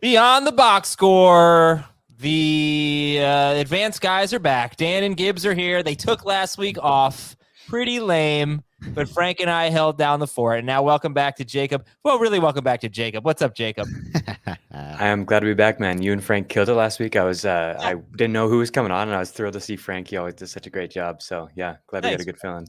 Beyond the box score, the advanced guys are back. Dan and Gibbs are here. They took last week off. Pretty lame, but Frank and I held down the fort. And now welcome back to Jacob. Well, really welcome back to Jacob. What's up, Jacob? I am glad to be back, man. You and Frank killed it last week. I didn't know who was coming on, and I was thrilled to see Frank. He always does such a great job. So, yeah, glad we got a good feeling.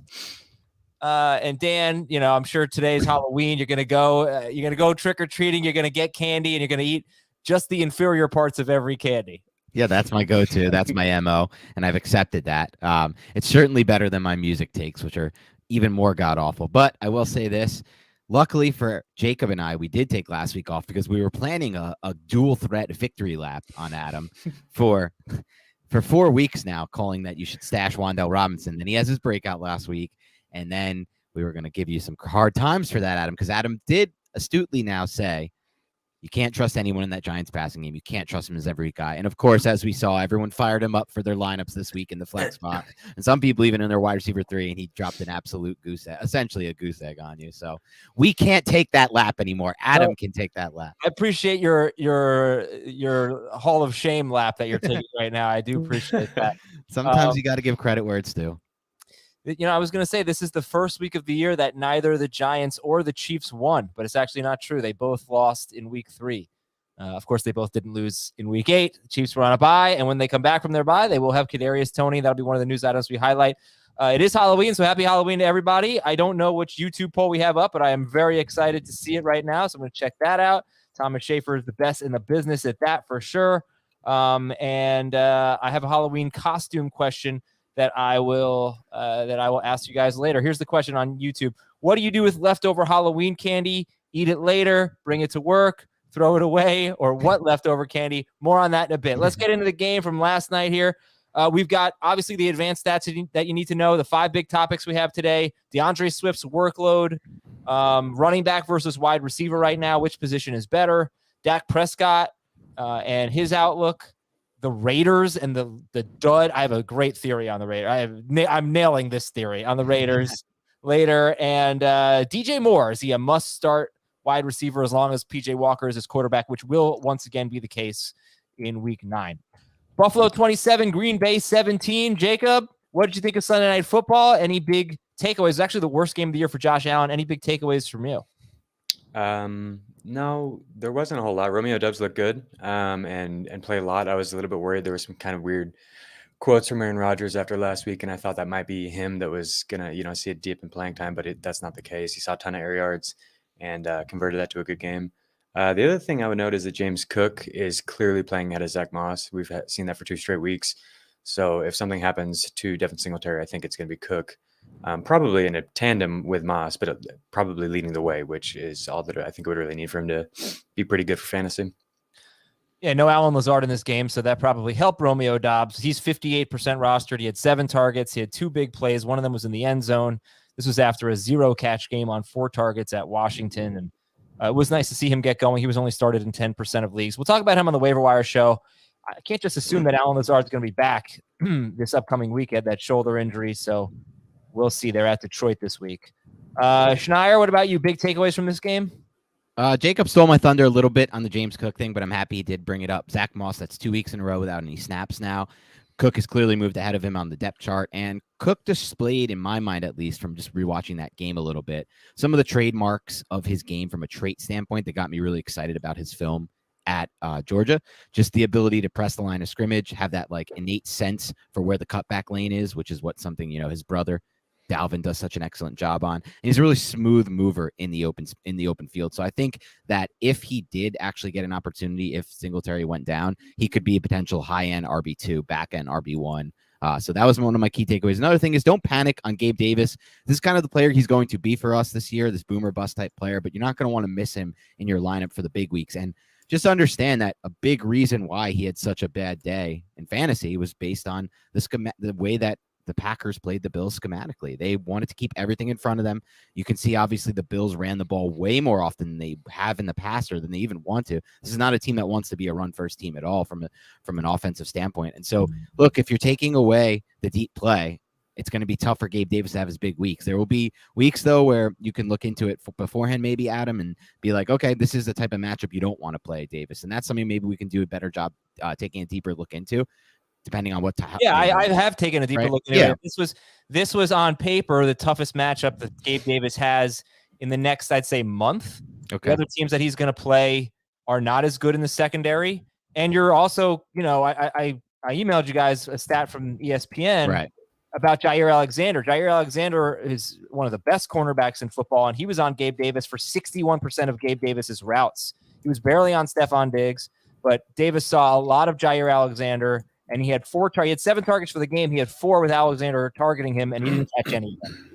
And Dan, I'm sure today's Halloween. You're gonna go trick or treating. You're gonna get candy, and you're gonna eat just the inferior parts of every candy. Yeah, that's my go-to. That's my MO, and I've accepted that. It's certainly better than my music takes, which are even more god-awful. But I will say this. Luckily for Jacob and I, we did take last week off because we were planning a dual threat victory lap on Adam for 4 weeks now, calling that you should stash Wan'Dale Robinson. Then he has his breakout last week, and then we were going to give you some hard times for that, Adam, because Adam did astutely now say, you can't trust anyone in that Giants passing game. You can't trust him as every guy. And, of course, as we saw, everyone fired him up for their lineups this week in the flex spot. And some people even in their wide receiver 3, and he dropped an absolute goose egg, essentially a goose egg on you. So we can't take that lap anymore. Adam can take that lap. I appreciate your Hall of Shame lap that you're taking right now. I do appreciate that. Sometimes you got to give credit where it's due. I was going to say this is the first week of the year that neither the Giants or the Chiefs won, but it's actually not true. They both lost in week 3. Of course, they both didn't lose in week 8. The Chiefs were on a bye, and when they come back from their bye, they will have Kadarius Toney. That'll be one of the news items we highlight. It is Halloween, so happy Halloween to everybody. I don't know which YouTube poll we have up, but I am very excited to see it right now, so I'm going to check that out. Thomas Schaefer is the best in the business at that for sure. And I have a Halloween costume question that I will ask you guys later. Here's the question on YouTube. What do you do with leftover Halloween candy? Eat it later, bring it to work, throw it away, or what leftover candy? More on that in a bit. Let's get into the game from last night here. We've got, obviously, the advanced stats that you need to know, the 5 big topics we have today. DeAndre Swift's workload, running back versus wide receiver right now, which position is better, Dak Prescott and his outlook, the Raiders and the dud. I have a great theory on the Raiders. I'm nailing this theory on the Raiders later. And DJ Moore, is he a must-start wide receiver as long as PJ Walker is his quarterback, which will once again be the case in week 9. Buffalo 27, Green Bay 17. Jacob, what did you think of Sunday Night Football? Any big takeaways? It's actually the worst game of the year for Josh Allen. Any big takeaways from you? No, there wasn't a whole lot. Romeo Doubs looked good and played a lot. I was a little bit worried. There were some kind of weird quotes from Aaron Rodgers after last week, and I thought that might be him that was going to, see a dip in playing time, but that's not the case. He saw a ton of air yards and converted that to a good game. The other thing I would note is that James Cook is clearly playing ahead of Zach Moss. We've seen that for 2 straight weeks. So if something happens to Devin Singletary, I think it's going to be Cook. Probably in a tandem with Moss, but probably leading the way, which is all that I think we really need for him to be pretty good for fantasy. Yeah, no Allen Lazard in this game, so that probably helped Romeo Doubs. He's 58% rostered. He had 7 targets. He had 2 big plays. One of them was in the end zone. This was after a 0-catch game on 4 targets at Washington, and it was nice to see him get going. He was only started in 10% of leagues. We'll talk about him on the waiver wire show. I can't just assume that Allen Lazard is going to be back this upcoming week. He had that shoulder injury, so we'll see. They're at Detroit this week. Schneier, what about you? Big takeaways from this game? Jacob stole my thunder a little bit on the James Cook thing, but I'm happy he did bring it up. Zach Moss, that's 2 weeks in a row without any snaps now. Cook has clearly moved ahead of him on the depth chart, and Cook displayed, in my mind at least, from just rewatching that game a little bit, some of the trademarks of his game from a trait standpoint that got me really excited about his film at Georgia. Just the ability to press the line of scrimmage, have that like innate sense for where the cutback lane is, which is what something, his brother Dalvin does such an excellent job on. And he's a really smooth mover in the open field. So I think that if he did actually get an opportunity, if Singletary went down, he could be a potential high-end RB2, back-end RB1. So that was one of my key takeaways. Another thing is don't panic on Gabe Davis. This is kind of the player he's going to be for us this year, this boomer bust type player, but you're not going to want to miss him in your lineup for the big weeks. And just understand that a big reason why he had such a bad day in fantasy was based on the way that the Packers played the Bills schematically. They wanted to keep everything in front of them. You can see, obviously, the Bills ran the ball way more often than they have in the past or than they even want to. This is not a team that wants to be a run-first team at all from an offensive standpoint. And so, look, if you're taking away the deep play, it's going to be tough for Gabe Davis to have his big weeks. There will be weeks, though, where you can look into it beforehand, maybe, Adam, and be like, okay, this is the type of matchup you don't want to play Davis. And that's something maybe we can do a better job taking a deeper look into, depending on what time. Yeah, I have taken a deeper look into it. This was on paper the toughest matchup that Gabe Davis has in the next, I'd say, month. Okay. The other teams that he's going to play are not as good in the secondary. And you're also, I emailed you guys a stat from ESPN about Jair Alexander. Jair Alexander is one of the best cornerbacks in football, and he was on Gabe Davis for 61% of Gabe Davis's routes. He was barely on Stephon Diggs, but Davis saw a lot of Jair Alexander, and he had 7 targets for the game. He had 4 with Alexander targeting him, and he didn't catch any of them.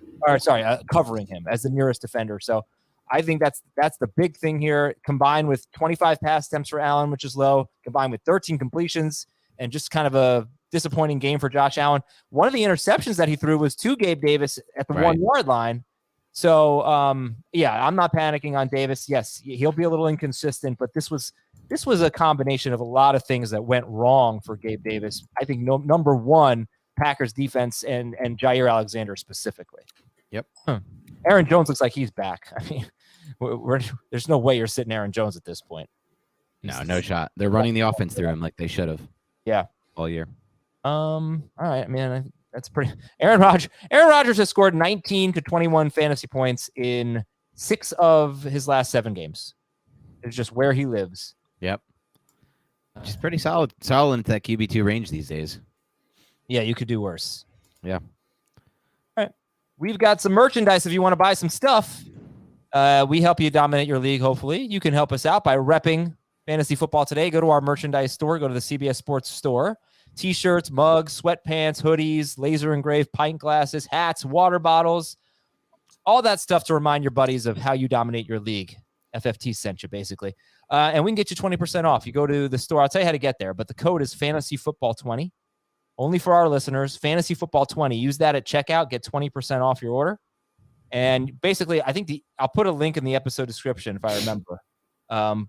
Covering him as the nearest defender. So I think that's the big thing here, combined with 25 pass attempts for Allen, which is low, combined with 13 completions, and just kind of a disappointing game for Josh Allen. One of the interceptions that he threw was to Gabe Davis at the 1-yard line. So, I'm not panicking on Davis. Yes, he'll be a little inconsistent, but this was a combination of a lot of things that went wrong for Gabe Davis. I think number one, Packers defense and Jair Alexander specifically. Yep. Aaron Jones looks like he's back. I mean, there's no way you're sitting Aaron Jones at this point. No shot. They're running the offense through him like they should have. Yeah. All year. All right. I mean, that's pretty. Aaron Rodgers has scored 19 to 21 fantasy points in 6 of his last 7 games. It's just where he lives. Yep. Just pretty solid into that QB2 range these days. Yeah, you could do worse. Yeah. All right. We've got some merchandise if you want to buy some stuff. We help you dominate your league, hopefully. You can help us out by repping Fantasy Football Today. Go to our merchandise store. Go to the CBS Sports store. T-shirts, mugs, sweatpants, hoodies, laser engraved pint glasses, hats, water bottles, all that stuff to remind your buddies of how you dominate your league. FFT sent you, basically. And we can get you 20% off. You go to the store. I'll tell you how to get there, but the code is FantasyFootball20. Only for our listeners, FantasyFootball20. Use that at checkout. Get 20% off your order. And basically, I think I'll put a link in the episode description if I remember.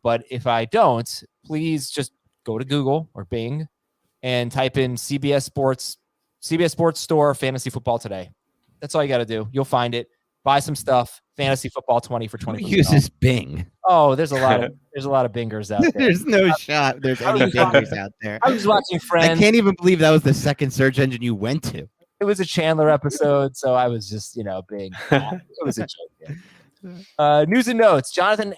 But if I don't, please just go to Google or Bing and type in CBS Sports Store, Fantasy Football Today. That's all you got to do. You'll find it. Buy some stuff. Fantasy Football 20 for 20%. Who uses Bing? Oh, there's a lot of Bingers out there. There's no shot there's any Bingers out there. I was watching Friends. I can't even believe that was the second search engine you went to. It was a Chandler episode, so I was just, Bing. It was a joke. Yeah. News and notes. Jonathan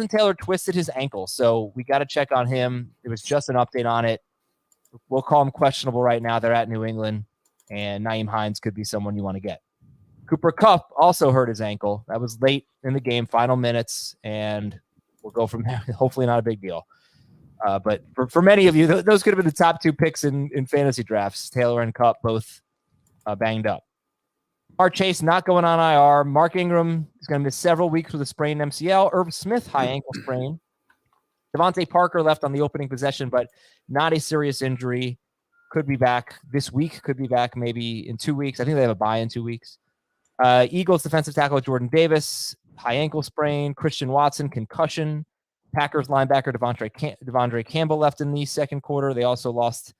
Taylor twisted his ankle, so we got to check on him. There was just an update on it. We'll call him questionable right now. They're at New England, and Nyheim Hines could be someone you want to get. Cooper Kupp also hurt his ankle. That was late in the game, final minutes, and we'll go from there. Hopefully not a big deal. But for many of you, those could have been the top 2 picks in fantasy drafts. Taylor and Kupp both banged up. Mark Chase not going on IR. Mark Ingram is going to miss several weeks with a sprained MCL. Irv Smith, high ankle sprain. Devontae Parker left on the opening possession, but not a serious injury. Could be back this week. Could be back maybe in 2 weeks. I think they have a bye in 2 weeks. Eagles defensive tackle Jordan Davis, high ankle sprain. Christian Watson, concussion. Packers linebacker Devondre Campbell left in the second quarter. They also lost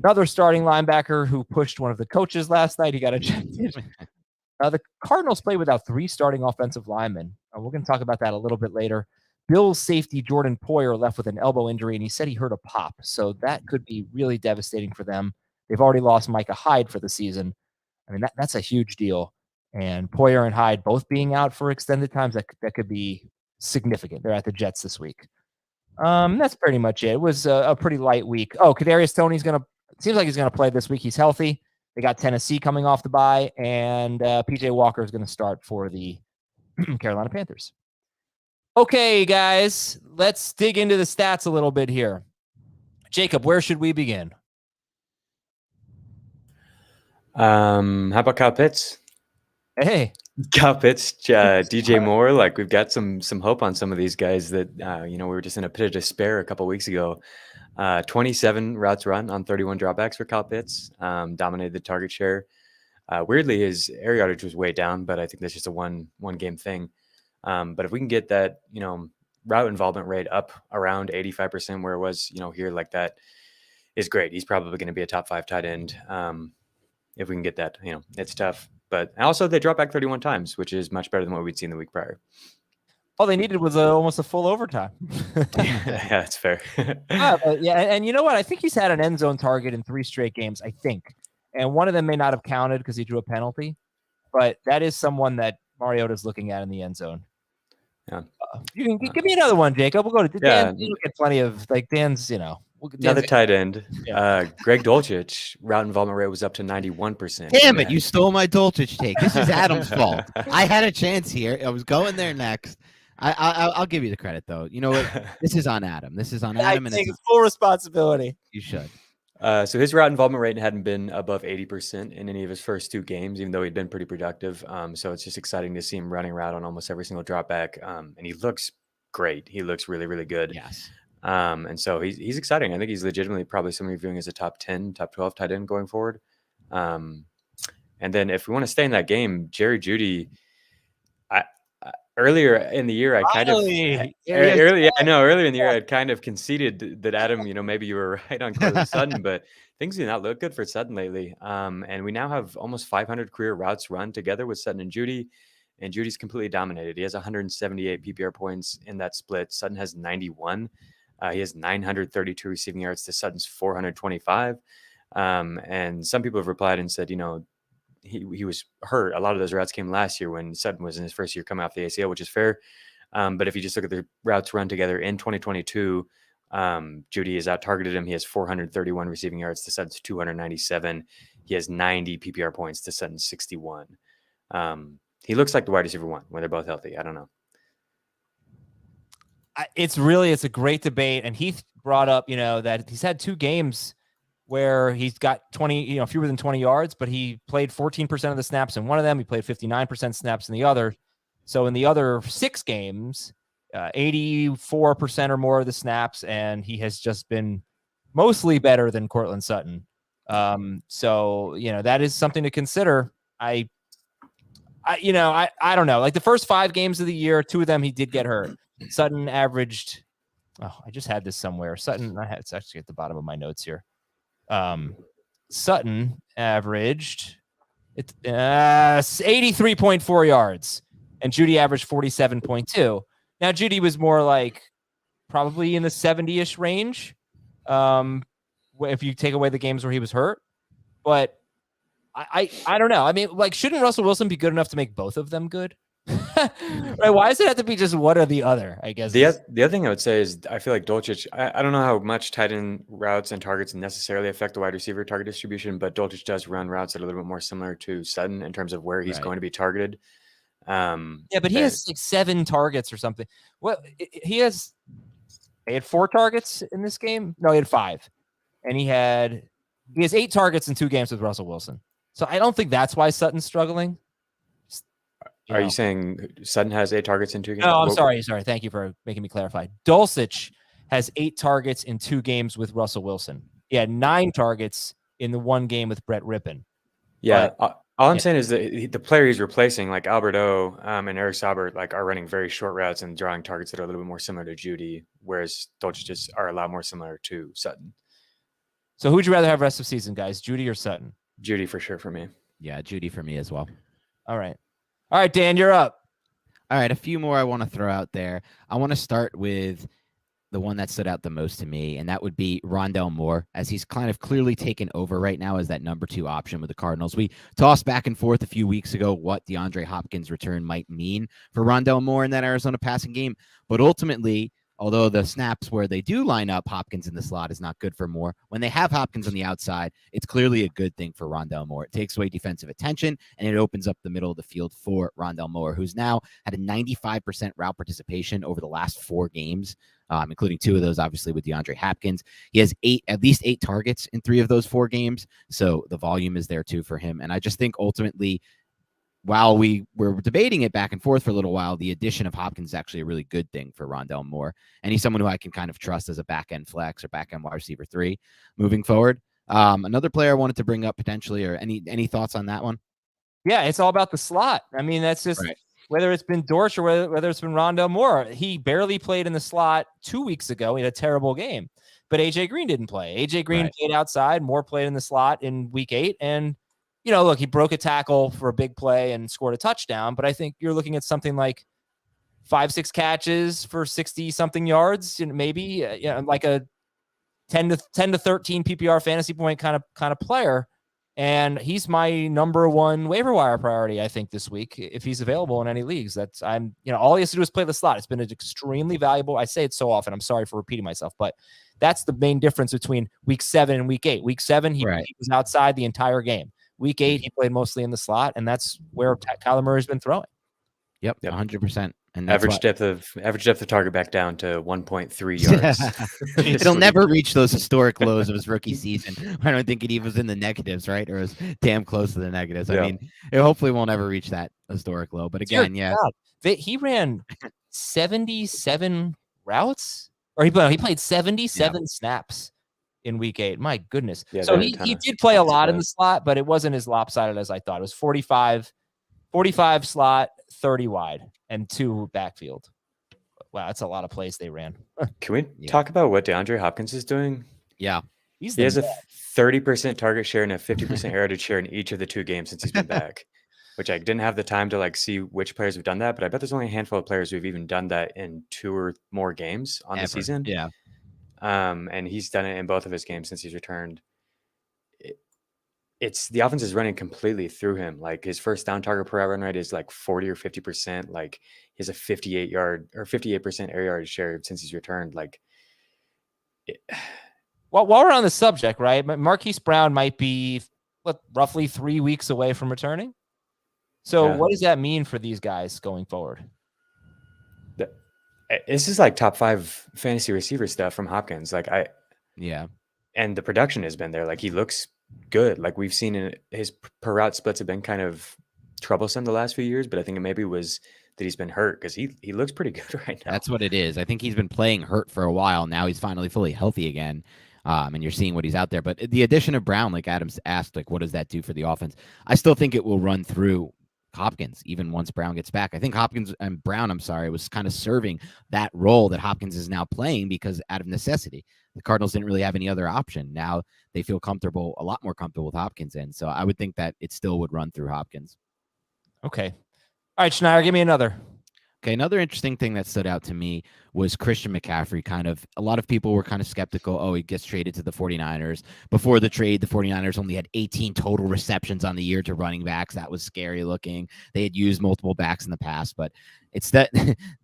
another starting linebacker who pushed one of the coaches last night. He got ejected. The Cardinals played without 3 starting offensive linemen. We're going to talk about that a little bit later. Bills safety Jordan Poyer left with an elbow injury, and he said he heard a pop. So that could be really devastating for them. They've already lost Micah Hyde for the season. I mean, that's a huge deal. And Poyer and Hyde both being out for extended times, that could be significant. They're at the Jets this week. That's pretty much it. It was a pretty light week. Oh, Kadarius Toney's seems like he's going to play this week. He's healthy. They got Tennessee coming off the bye, and PJ Walker is going to start for the Carolina Panthers. Okay, guys, let's dig into the stats a little bit here. Jacob, where should we begin? How about Kyle Pitts? Hey, Kyle Pitts, DJ Moore. Like, we've got some hope on some of these guys that we were just in a pit of despair a couple of weeks ago. 27 routes run on 31 dropbacks for Kyle Pitts. Dominated the target share. Weirdly, his air yardage was way down, but I think that's just a one game thing. But if we can get that, route involvement rate up around 85% where it was, here, like, that is great. He's probably going to be a top 5 tight end. if we can get that. It's tough. But also they dropped back 31 times, which is much better than what we'd seen the week prior. All they needed was almost a full overtime. Yeah, that's fair. And you know what? I think he's had an end zone target in 3 straight games, I think. And one of them may not have counted because he drew a penalty. But that is someone that Mariota's looking at in the end zone. Yeah. You can give me another one, Jacob. We'll go to Dan. You get plenty of Dan's, Another tight end. Greg Dulcich, route involvement rate was up to 91%. Damn it, you stole my Dulcich take. This is Adam's fault. I had a chance here. I was going there next. I'll give you the credit, though. You know what? This is on Adam. This is on Adam. I take full responsibility. You should. So his route involvement rate hadn't been above 80% in any of his first 2 games, even though he'd been pretty productive. So it's just exciting to see him running route on almost every single drop back. And he looks great. He looks really, really good. Yes. And so he's exciting. I think he's legitimately probably somebody viewing as a top 10, top 12 tight end going forward. And then if we want to stay in that game, Jerry Jeudy, earlier in the year, earlier in the year, I'd kind of conceded that Adam, maybe you were right on Courtland Sutton, but things do not look good for Sutton lately. And we now have almost 500 career routes run together with Sutton and Jeudy, and Judy's completely dominated. He has 178 PPR points in that split. Sutton has 91. He has 932 receiving yards to Sutton's 425. And some people have replied and said, he was hurt. A lot of those routes came last year when Sutton was in his first year coming off the ACL, which is fair. But if you just look at the routes run together in 2022, Jeudy has out-targeted him. He has 431 receiving yards to Sutton's 297. He has 90 PPR points to Sutton's 61. He looks like the wide receiver 1 when they're both healthy. I don't know. It's a great debate. And Heath brought up, that he's had 2 games where he's got 20, fewer than 20 yards, but he played 14% of the snaps in one of them. He played 59% snaps in the other. So in the other 6 games, 84% or more of the snaps, and he has just been mostly better than Courtland Sutton. So, that is something to consider. I don't know. Like the first 5 games of the year, 2 of them he did get hurt. Sutton averaged, I just had this somewhere. It's actually at the bottom of my notes here. Sutton averaged 83.4 yards, and Jeudy averaged 47.2. Now Jeudy was more like probably in the 70-ish range, if you take away the games where he was hurt. But I don't know. I mean, shouldn't Russell Wilson be good enough to make both of them good? Right? Why does it have to be just one or the other? I guess the other thing I would say is I feel like Dulcich. I don't know how much tight end routes and targets necessarily affect the wide receiver target distribution, but Dulcich does run routes that are a little bit more similar to Sutton in terms of where he's going to be targeted. But he has 7 targets or something. Well, he had 4 targets in this game. No, he had 5, and he has 8 targets in 2 games with Russell Wilson. So I don't think that's why Sutton's struggling. Are you saying Sutton has 8 targets in 2 games? No, I'm sorry. Thank you for making me clarify. Dulcich has 8 targets in 2 games with Russell Wilson. He had 9 targets in the 1 game with Brett Rippon. Yeah. All I'm saying is that the player he's replacing, like Albert O and Eric Sauber, are running very short routes and drawing targets that are a little bit more similar to Jeudy, whereas Dulcich are a lot more similar to Sutton. So who'd you rather have rest of season, guys? Jeudy or Sutton? Jeudy for sure for me. Yeah, Jeudy for me as well. All right, Dan, you're up. All right, a few more I want to throw out there. I want to start with the one that stood out the most to me, and that would be Rondale Moore, as he's kind of clearly taken over right now as that number 2 option with the Cardinals. We tossed back and forth a few weeks ago what DeAndre Hopkins' return might mean for Rondale Moore in that Arizona passing game, but ultimately, although the snaps where they do line up Hopkins in the slot is not good for Moore, when they have Hopkins on the outside, it's clearly a good thing for Rondale Moore. It takes away defensive attention, and it opens up the middle of the field for Rondale Moore, who's now had a 95% route participation over the last 4 games, including 2 of those, obviously, with DeAndre Hopkins. He has at least 8 targets in 3 of those 4 games, so the volume is there, too, for him. And I just think, ultimately, while we were debating it back and forth for a little while, the addition of Hopkins is actually a really good thing for Rondale Moore. And he's someone who I can kind of trust as a back-end flex or back-end wide receiver 3 moving forward. Another player I wanted to bring up potentially, or any thoughts on that one? Yeah, it's all about the slot. I mean, that's just whether it's been Dorsch or whether it's been Rondale Moore. He barely played in the slot 2 weeks ago. He had a terrible game. But A.J. Green didn't play. A.J. Green played outside. Moore played in the slot in week 8. And look, he broke a tackle for a big play and scored a touchdown, but I think you're looking at something like 5-6 catches for 60 something yards, maybe like a 10 to 13 PPR fantasy point kind of player. And he's my number one waiver wire priority, I think, this week, if he's available in any leagues. All he has to do is play the slot. It's been extremely valuable. I say it so often. I'm sorry for repeating myself, but that's the main difference between week 7 and week 8. Week 7, he was outside the entire game. Week 8, he played mostly in the slot, and that's where Kyler Murray's been throwing. Yep. 100%. And average depth of target back down to 1.3 yards. It'll never reach those historic lows of his rookie season. I don't think it even was in the negatives, right? Or was damn close to the negatives. I mean, it hopefully won't ever reach that historic low. But again, he ran 77 routes, or he played 77 snaps in week 8. My goodness. Yeah, so he did play a lot in the slot, but it wasn't as lopsided as I thought. It was 45 slot, 30 wide, and 2 backfield. Wow, that's a lot of plays they ran. Can we talk about what DeAndre Hopkins is doing? Yeah. He has a 30% target share and a 50% yardage share in each of the 2 games since he's been back, which I didn't have the time to see which players have done that, but I bet there's only a handful of players who've even done that in 2 or more games on the season. Yeah. And he's done it in both of his games since he's returned. It's the offense is running completely through him. Like his first down target per out run rate is like 40 or 50%. Like he has a 58% air yard share since he's returned. Well, while we're on the subject, right? Marquise Brown might be roughly 3 weeks away from returning. So what does that mean for these guys going forward? This is like top 5 fantasy receiver stuff from Hopkins. And the production has been there. Like he looks good. Like we've seen his per route splits have been kind of troublesome the last few years, but I think it maybe was that he's been hurt because he looks pretty good right now. That's what it is. I think he's been playing hurt for a while. Now he's finally fully healthy again. And you're seeing what he's out there. But the addition of Brown, like Adams asked, what does that do for the offense? I still think it will run through Hopkins even once Brown gets back. I think Brown was kind of serving that role that Hopkins is now playing because out of necessity. The Cardinals didn't really have any other option. Now they feel a lot more comfortable with Hopkins in. So I would think that it still would run through Hopkins. Okay. All right, Schneider, give me another. Okay, another interesting thing that stood out to me was Christian McCaffrey. A lot of people were kind of skeptical. He gets traded to the 49ers. Before the trade, the 49ers only had 18 total receptions on the year to running backs. That was scary looking. They had used multiple backs in the past, but it's that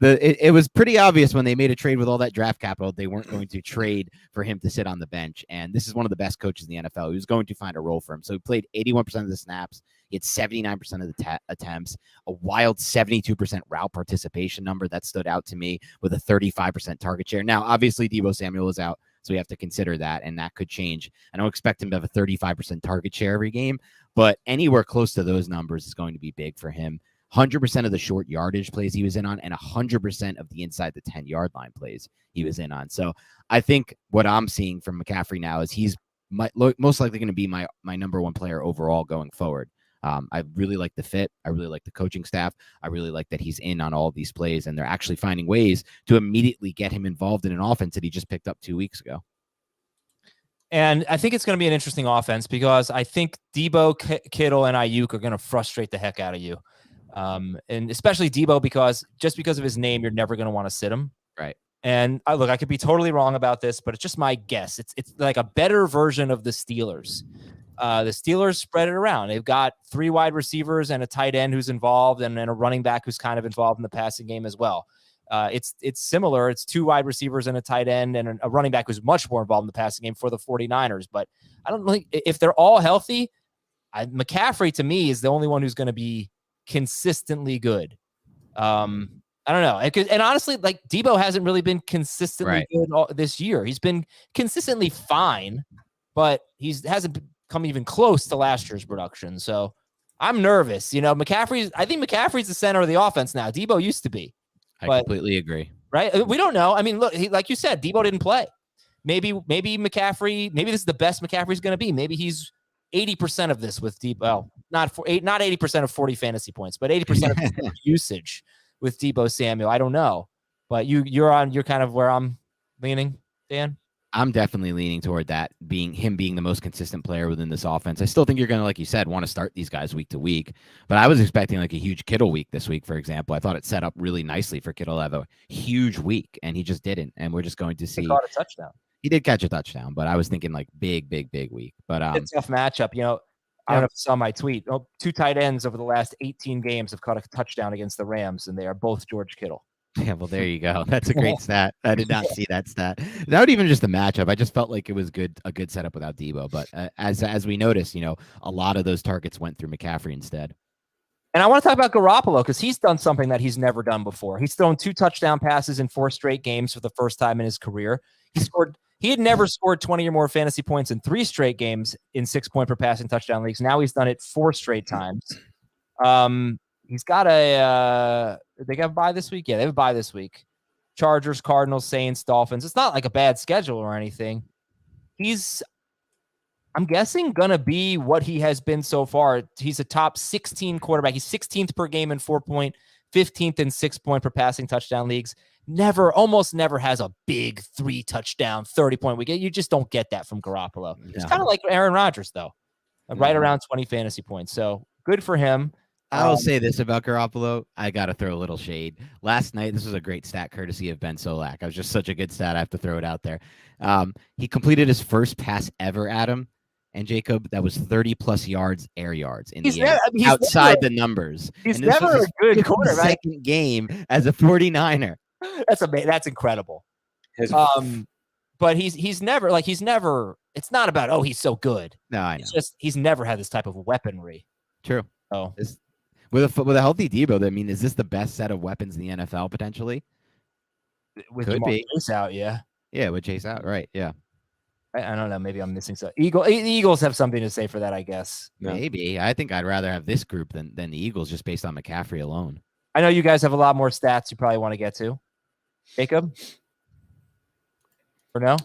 it was pretty obvious when they made a trade with all that draft capital, they weren't going to trade for him to sit on the bench. And this is one of the best coaches in the NFL. He was going to find a role for him. So he played 81% of the snaps. He had 79% of the attempts, a wild 72% route participation number that stood out to me with a 35% target share. Now, obviously, Deebo Samuel is out, so we have to consider that, and that could change. I don't expect him to have a 35% target share every game, but anywhere close to those numbers is going to be big for him. 100% of the short yardage plays he was in on, and 100% of the inside the 10-yard line plays he was in on. So I think what I'm seeing from McCaffrey now is he's most likely going to be my number one player overall going forward. I really like the fit. I really like the coaching staff. I really like that he's in on all of these plays, and they're actually finding ways to immediately get him involved in an offense that he just picked up 2 weeks ago. And I think it's going to be an interesting offense because I think Debo, Kittle, and Ayuk are going to frustrate the heck out of you. And especially Debo because of his name, you're never going to want to sit him. Right. And I could be totally wrong about this, but it's just my guess. It's like a better version of the Steelers. The Steelers spread it around. They've got 3 wide receivers and a tight end who's involved and a running back who's kind of involved in the passing game as well. It's similar. It's 2 wide receivers and a tight end and a running back who's much more involved in the passing game for the 49ers. But I don't think if they're all healthy, McCaffrey to me is the only one who's going to be consistently good. I don't know. And honestly, Debo hasn't really been consistently good this year. He's been consistently fine, but he hasn't come even close to last year's production. So I'm nervous. I think McCaffrey's the center of the offense now. Debo used to be. I completely agree. Right? We don't know. I mean, look, like you said, Debo didn't play. Maybe McCaffrey, maybe this is the best McCaffrey's going to be. Maybe he's 80% of this with Debo. Well, not 80% of 40 fantasy points, but 80% of usage with Deebo Samuel. I don't know, but you're kind of where I'm leaning, Dan. I'm definitely leaning toward that being the most consistent player within this offense. I still think you're going to, like you said, want to start these guys week to week, but I was expecting like a huge Kittle week this week, for example. I thought it set up really nicely for Kittle to have a huge week, and he just didn't. And we're just going to see. He caught a touchdown. He did catch a touchdown, but I was thinking like big week. But it's a tough matchup. I don't know if you saw my tweet. 2 tight ends over the last 18 games have caught a touchdown against the Rams, and they are both George Kittle. Yeah, well, there you go. That's a great stat. I did not see that stat. Not even just the matchup. I just felt like it was a good setup without Debo. But as we noticed, a lot of those targets went through McCaffrey instead. And I want to talk about Garoppolo because he's done something that he's never done before. He's thrown 2 touchdown passes in 4 straight games for the first time in his career. He had never scored 20 or more fantasy points in 3 straight games in 6-point per passing touchdown leagues. Now he's done it 4 straight times. He's got they got a bye this week? Yeah, they have a bye this week. Chargers, Cardinals, Saints, Dolphins. It's not like a bad schedule or anything. I'm guessing, going to be what he has been so far. He's a top 16 quarterback. He's 16th per game in 4-point, 15th in 6-point per passing touchdown leagues. Almost never has a big 3-touchdown, 30-point week. You just don't get that from Garoppolo. No. It's kind of like Aaron Rodgers, though. Right around 20 fantasy points. So good for him. I'll say this about Garoppolo. I got to throw a little shade. Last night, this was a great stat courtesy of Ben Solak. I was just such a good stat. I have to throw it out there. He completed his first pass ever, Adam and Jacob. That was 30-plus yards, air yards in the air, outside the numbers. He's never a good quarterback. Second game as a 49er. That's incredible. But he's never. It's not about he's so good. No, I know. It's just he's never had this type of weaponry. True. Oh. With a healthy Debo, I mean, is this the best set of weapons in the NFL potentially? With Chase out, yeah. Yeah, with Chase out, right? Yeah. I don't know. Maybe I'm missing something. The Eagles have something to say for that, I guess. Maybe. I think I'd rather have this group than the Eagles just based on McCaffrey alone. I know you guys have a lot more stats you probably want to get to. Jacob? Or no?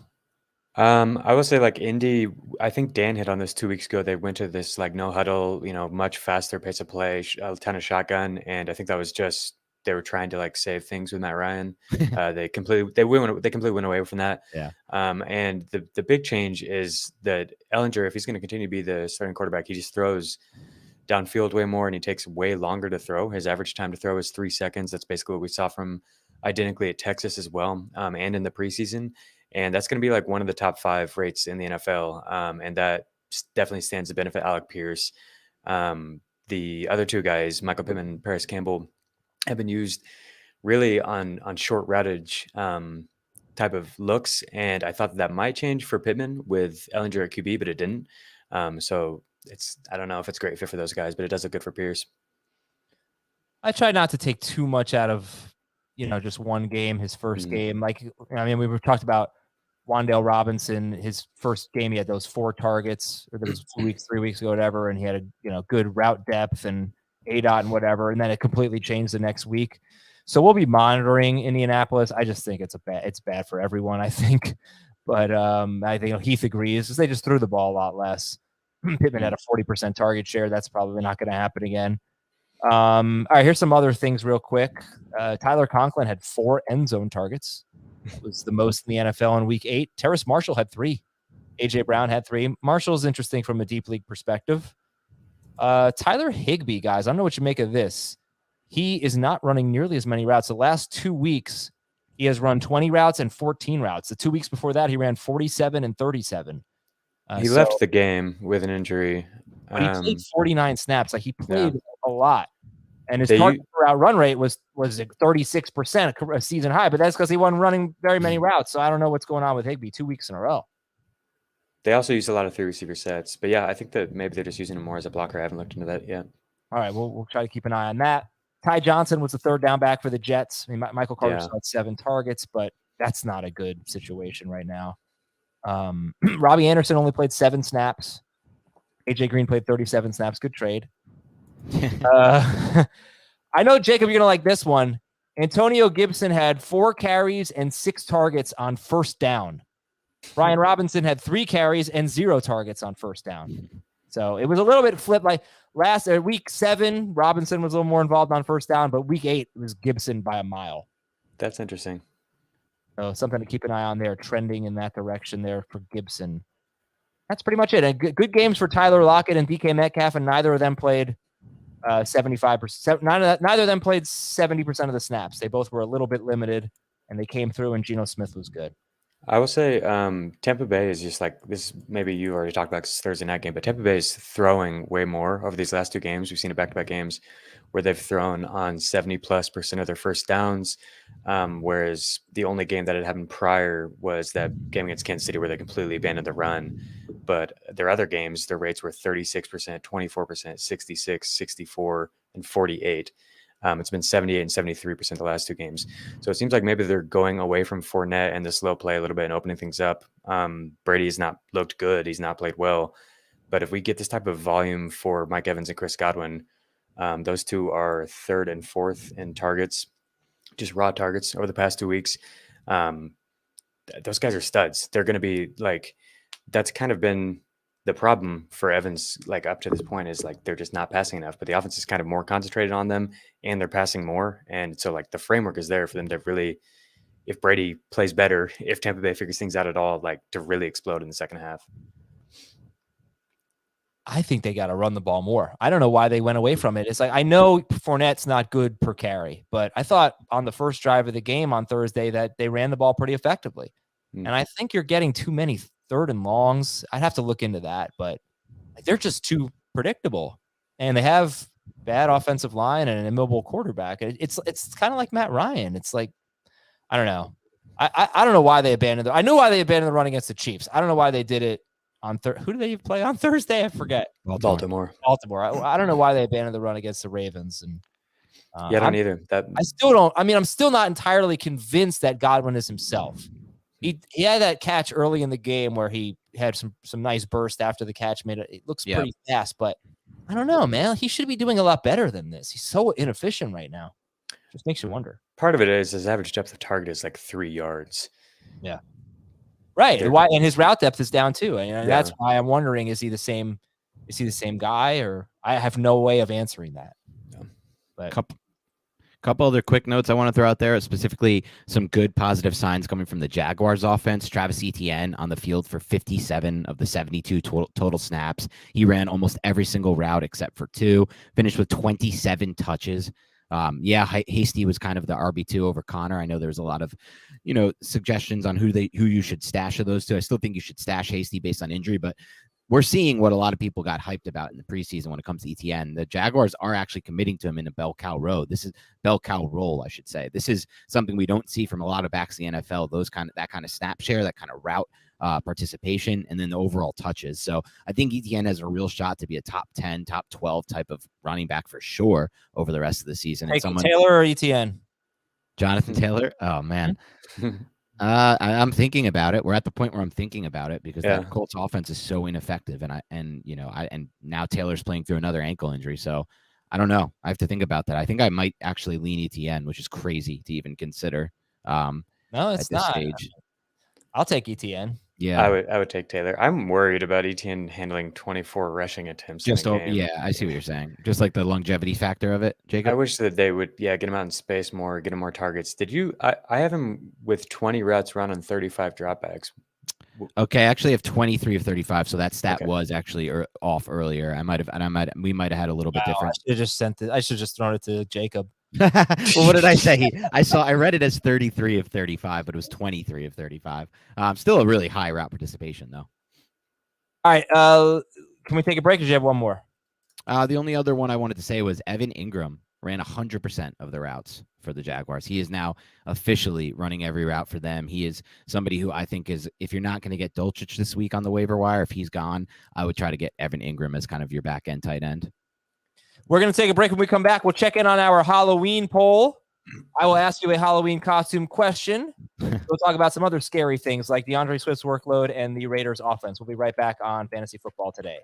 I will say Indy, I think Dan hit on this 2 weeks ago. They went to this no huddle, much faster pace of play, a ton of shotgun. And I think that was just, they were trying to save things with Matt Ryan. They completely went away from that. Yeah. And the big change is that Ellinger, if he's going to continue to be the starting quarterback, he just throws downfield way more and he takes way longer to throw. His average time to throw is 3 seconds. That's basically what we saw from identically at Texas as well. And in the preseason. And that's going to be one of the top 5 rates in the NFL. And that definitely stands to benefit Alec Pierce. The other 2 guys, Michael Pittman and Paris Campbell, have been used really on short routage type of looks. And I thought that might change for Pittman with Ellinger at QB, but it didn't. So I don't know if it's a great fit for those guys, but it does look good for Pierce. I try not to take too much out of, just one game, his first game. We've talked about Wan'Dale Robinson, his first game, he had those 4 targets, or there was 3 weeks ago, whatever, and he had a good route depth and ADOT and whatever, and then it completely changed the next week. So we'll be monitoring Indianapolis. I just think it's bad for everyone, I think. But I think Heath agrees, because they just threw the ball a lot less. Pittman had a 40% target share. That's probably not going to happen again. All right, here's some other things real quick. Tyler Conklin had 4 end zone targets. It was the most in the NFL in week 8. Terrace Marshall had 3. A.J. Brown had 3. Marshall's interesting from a deep league perspective. Tyler Higbee, guys, I don't know what you make of this. He is not running nearly as many routes. The last 2 weeks, he has run 20 routes and 14 routes. The 2 weeks before that, he ran 47 and 37 He left the game with an injury. But he played 49 snaps. He played a lot. And his target per route run rate was 36%, a season high. But that's because he wasn't running very many routes. So I don't know what's going on with Higbee 2 weeks in a row. They also use a lot of 3 receiver sets. But yeah, I think that maybe they're just using him more as a blocker. I haven't looked into that yet. All right, we'll try to keep an eye on that. Ty Johnson was the 3rd down back for the Jets. Michael Carter had 7 targets, but that's not a good situation right now. Robbie Anderson only played 7 snaps. AJ Green played 37 snaps. Good trade. I know, Jacob, you're going to like this one. Antonio Gibson had 4 carries and 6 targets on first down. Brian Robinson had 3 carries and 0 targets on first down. So it was a little bit flipped. Week 7, Robinson was a little more involved on first down, but week 8, it was Gibson by a mile. That's interesting. So something to keep an eye on there, trending in that direction there for Gibson. That's pretty much it. And good games for Tyler Lockett and DK Metcalf, and neither of them played 75%. Neither of them played 70% of the snaps. They both were a little bit limited, and they came through, and Geno Smith was good. I will say Tampa Bay is just like this. Maybe you already talked about this Thursday night game, but Tampa Bay is throwing way more over these last two games. We've seen it back-to-back games where they've thrown on 70+% of their first downs, whereas the only game that had happened prior was that game against Kansas City where they completely abandoned the run. But their other games, their rates were 36%, 24%, 66, 64, and 48. It's been 78 and 73% the last two games. So it seems like maybe they're going away from Fournette and the slow play a little bit and opening things up. Brady has not looked good. He's not played well. But if we get this type of volume for Mike Evans and Chris Godwin, those two are third and fourth in targets, just raw targets over the past 2 weeks. Those guys are studs. They're going to be like, that's kind of been the problem for Evans, like up to this point, is like they're just not passing enough, but the offense is kind of more concentrated on them and they're passing more. And so like the framework is there for them to really, if Brady plays better, if Tampa Bay figures things out at all, like to really explode in the second half. I think they got to run the ball more. I don't know why they went away from it. It's like, I know Fournette's not good per carry, but I thought on the first drive of the game on Thursday that they ran the ball pretty effectively. And I think you're getting too many third and longs. I'd have to look into that, but they're just too predictable, and they have bad offensive line and an immobile quarterback. It's kind of like Matt Ryan. It's like, I don't know. I don't know why they abandoned it. I know why they abandoned the run against the Chiefs. I don't know why they did it on who did they play on Thursday? I forget. Baltimore. I don't know why they abandoned the run against the Ravens. And I don't either. I still don't. I mean, I'm still not entirely convinced that Godwin is himself. He had that catch early in the game where he had some nice burst after the catch. It looks pretty fast, but I don't know, man. He should be doing a lot better than this. He's so inefficient right now. Just makes you wonder. Part of it is his average depth of target is like 3 yards. Yeah. Right. And his route depth is down too. And that's why I'm wondering, is he the same guy, or I have no way of answering that. No. But Couple other quick notes I want to throw out there, specifically some good positive signs coming from the Jaguars offense. Travis Etienne on the field for 57 of the 72 total snaps. He ran almost every single route except for 2, finished with 27 touches. Hasty was kind of the RB2 over Connor. I know there's a lot of, suggestions on who you should stash of those two. I still think you should stash Hasty based on injury, but we're seeing what a lot of people got hyped about in the preseason when it comes to ETN. The Jaguars are actually committing to him in a bell cow role. This is bell cow role, I should say. This is something we don't see from a lot of backs in the NFL. That kind of snap share, that kind of route participation, and then the overall touches. So I think ETN has a real shot to be a top 10, top 12 type of running back for sure over the rest of the season. Taylor or ETN? Jonathan Taylor. Oh man. I'm thinking about it. We're at the point where I'm thinking about it because that Colts offense is so ineffective, and now Taylor's playing through another ankle injury, so I don't know. I have to think about that. I think I might actually lean ETN, which is crazy to even consider. No, it's not. Stage. I'll take ETN. Yeah, I would take Taylor. I'm worried about ETN handling 24 rushing attempts. I see what you're saying. Just like the longevity factor of it, Jacob. I wish that they would, get him out in space more, get him more targets. I have him with 20 routes run on 35 dropbacks. Okay, I actually have 23 of 35, so that stat was actually off earlier. We might have had a little bit different. I should have just thrown it to Jacob. Well, what did I say? I read it as 33 of 35, but it was 23 of 35. Still a really high route participation, though. All right. Can we take a break, or do you have one more? The only other one I wanted to say was Evan Ingram ran 100% of the routes for the Jaguars. He is now officially running every route for them. He is somebody who I think is, if you're not going to get Dulcich this week on the waiver wire, if he's gone, I would try to get Evan Ingram as kind of your back end tight end. We're going to take a break. When we come back, we'll check in on our Halloween poll. I will ask you a Halloween costume question. We'll talk about some other scary things like DeAndre Swift's workload and the Raiders offense. We'll be right back on Fantasy Football Today.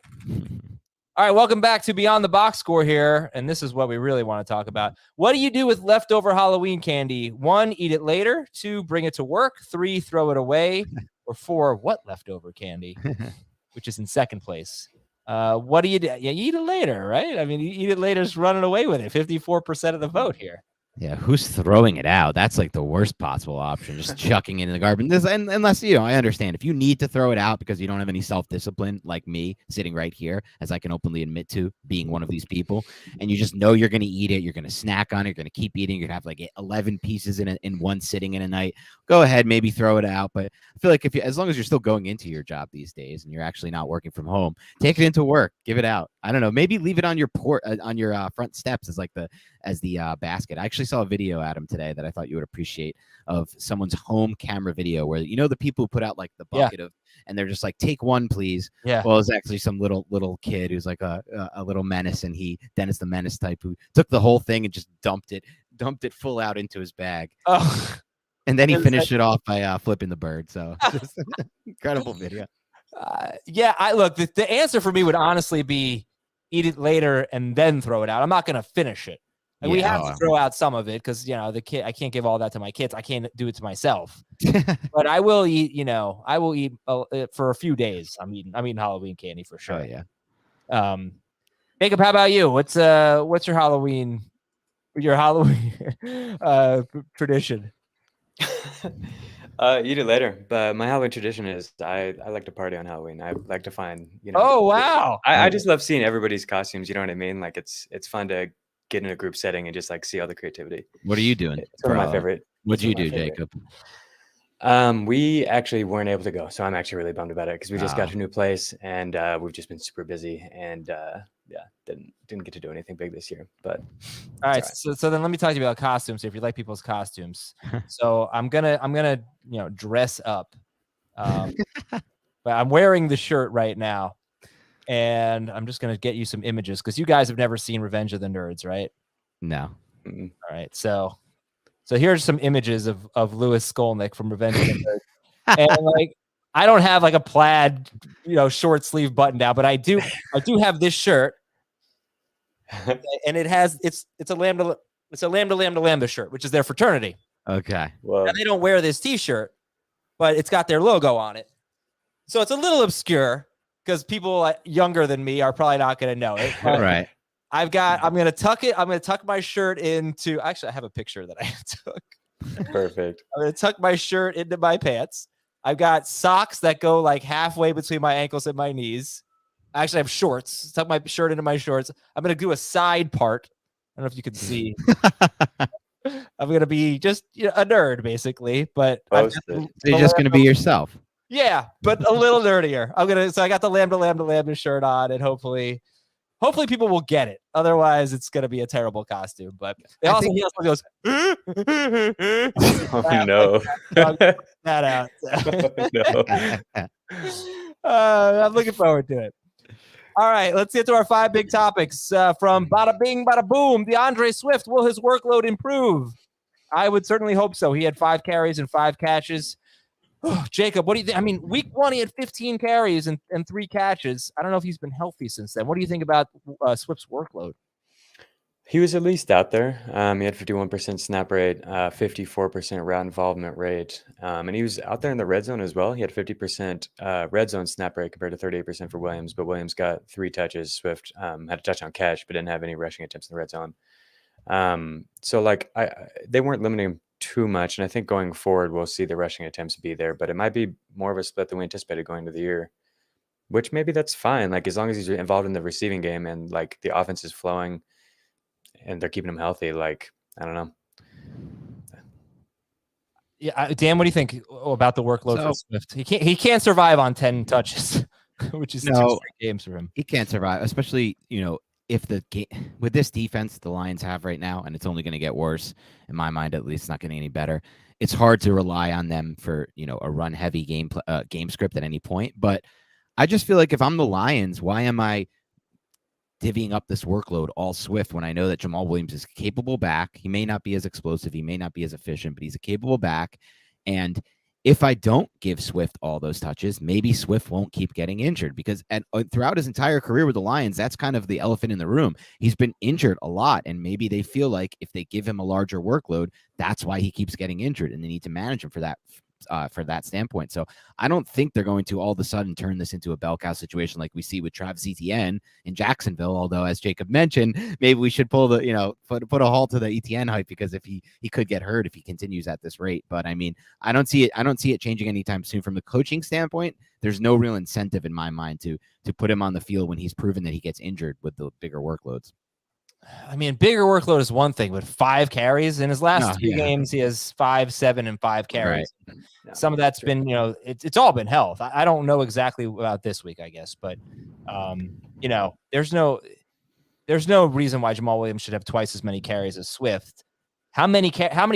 All right, welcome back to Beyond the Box Score here, and this is what we really want to talk about. What do you do with leftover Halloween candy? 1, eat it later. 2, bring it to work. 3, throw it away. Or 4, what leftover candy? Which is in second place. What do you do? Yeah, you eat it later, right? I mean, you eat it later is running away with it. 54% of the vote here. Yeah, who's throwing it out? That's like the worst possible option, just chucking it in the garbage. Unless, I understand if you need to throw it out because you don't have any self-discipline, like me sitting right here, as I can openly admit to being one of these people, and you just know you're going to eat it, you're going to snack on it, you're going to keep eating, you're going to have like 11 pieces in one sitting in a night, go ahead, maybe throw it out. But I feel like as long as you're still going into your job these days and you're actually not working from home, take it into work, give it out. I don't know, maybe leave it on your on your front steps as the basket. I actually saw a video, Adam, today that I thought you would appreciate of someone's home camera video where, the people who put out like the bucket of, and they're just like, take one, please. Yeah. Well, it's actually some little kid who's like a little menace, and Dennis the Menace type, who took the whole thing and just dumped it full out into his bag. Oh, And then he finished it off by flipping the bird. So just incredible video. I look, the answer for me would honestly be eat it later and then throw it out. I'm not going to finish it. And we have to throw out some of it because, the kid, I can't give all that to my kids. I can't do it to myself. But I will eat, for a few days. I'm eating Halloween candy for sure. Oh, yeah. Jacob, how about you? What's your Halloween tradition? Eat it later. But my Halloween tradition is I like to party on Halloween. I like to find, Oh, wow. I just love seeing everybody's costumes. You know what I mean? Like it's fun to get in a group setting and just like see all the creativity. What are you doing? It's one of my favorite. What'd you do, Jacob? We actually weren't able to go, so I'm actually really bummed about it because we just got to a new place and we've just been super busy and didn't get to do anything big this year. But all right. So then let me talk to you about costumes. If you like people's costumes, so I'm gonna dress up, but I'm wearing the shirt right now. And I'm just going to get you some images because you guys have never seen Revenge of the Nerds, right? No. All right. So here's some images of Louis Skolnick from Revenge of the Nerds. And I don't have like a plaid, short sleeve button down, but I do have this shirt. And it's a Lambda shirt, which is their fraternity. Okay. Well, now they don't wear this t-shirt, but it's got their logo on it. So it's a little obscure. Because people younger than me are probably not going to know it. Right. I'm going to tuck it. I'm going to tuck my shirt into. Actually, I have a picture that I took. Perfect. I'm going to tuck my shirt into my pants. I've got socks that go like halfway between my ankles and my knees. I actually have shorts. Tuck my shirt into my shorts. I'm going to do a side part. I don't know if you can see. I'm going to be just a nerd, basically. But so you're just going to be yourself. Yeah, but a little nerdier. So I got the Lambda shirt on, and hopefully people will get it. Otherwise, it's gonna be a terrible costume. But he also goes, oh no, that out. Oh, no. I'm looking forward to it. All right, let's get to our 5 big topics. From bada bing, bada boom. DeAndre Swift, will his workload improve? I would certainly hope so. He had 5 carries and 5 catches. Jacob, what do you think? I mean, week 1, he had 15 carries and 3 catches. I don't know if he's been healthy since then. What do you think about Swift's workload? He was at least out there. He had 51% snap rate, 54% route involvement rate. And he was out there in the red zone as well. He had 50% red zone snap rate compared to 38% for Williams. But Williams got 3 touches. Swift had a touchdown catch, but didn't have any rushing attempts in the red zone. So they weren't limiting him too much. And I think going forward, we'll see the rushing attempts be there. But it might be more of a split than we anticipated going into the year, which maybe that's fine. Like as long as he's involved in the receiving game and like the offense is flowing and they're keeping him healthy, like, I don't know. Yeah, Dan, what do you think about the workload for Swift? He can't survive on 10 touches, which is 2 straight games for him. He can't survive, especially, if the game with this defense the Lions have right now, and it's only going to get worse in my mind, at least it's not getting any better. It's hard to rely on them for, a run heavy game script at any point. But I just feel like if I'm the Lions, why am I divvying up this workload all Swift when I know that Jamal Williams is a capable back? He may not be as explosive, he may not be as efficient, but he's a capable back. And if I don't give Swift all those touches, maybe Swift won't keep getting injured because throughout his entire career with the Lions, that's kind of the elephant in the room. He's been injured a lot, and maybe they feel like if they give him a larger workload, that's why he keeps getting injured, and they need to manage him for that for that standpoint. So I don't think they're going to all of a sudden turn this into a bell cow situation like we see with Travis Etienne in Jacksonville. Although, as Jacob mentioned, maybe we should pull the, put a halt to the Etienne hype, because if he could get hurt if he continues at this rate. But I mean, I don't see it changing anytime soon. From the coaching standpoint, there's no real incentive in my mind to put him on the field when he's proven that he gets injured with the bigger workloads. I mean, bigger workload is one thing, but 5 carries in his last 2 games, he has 5, 7, and 5 carries. Right. Some of that's been, it's all been health. I don't know exactly about this week, I guess, but there's no reason why Jamal Williams should have twice as many carries as Swift. How many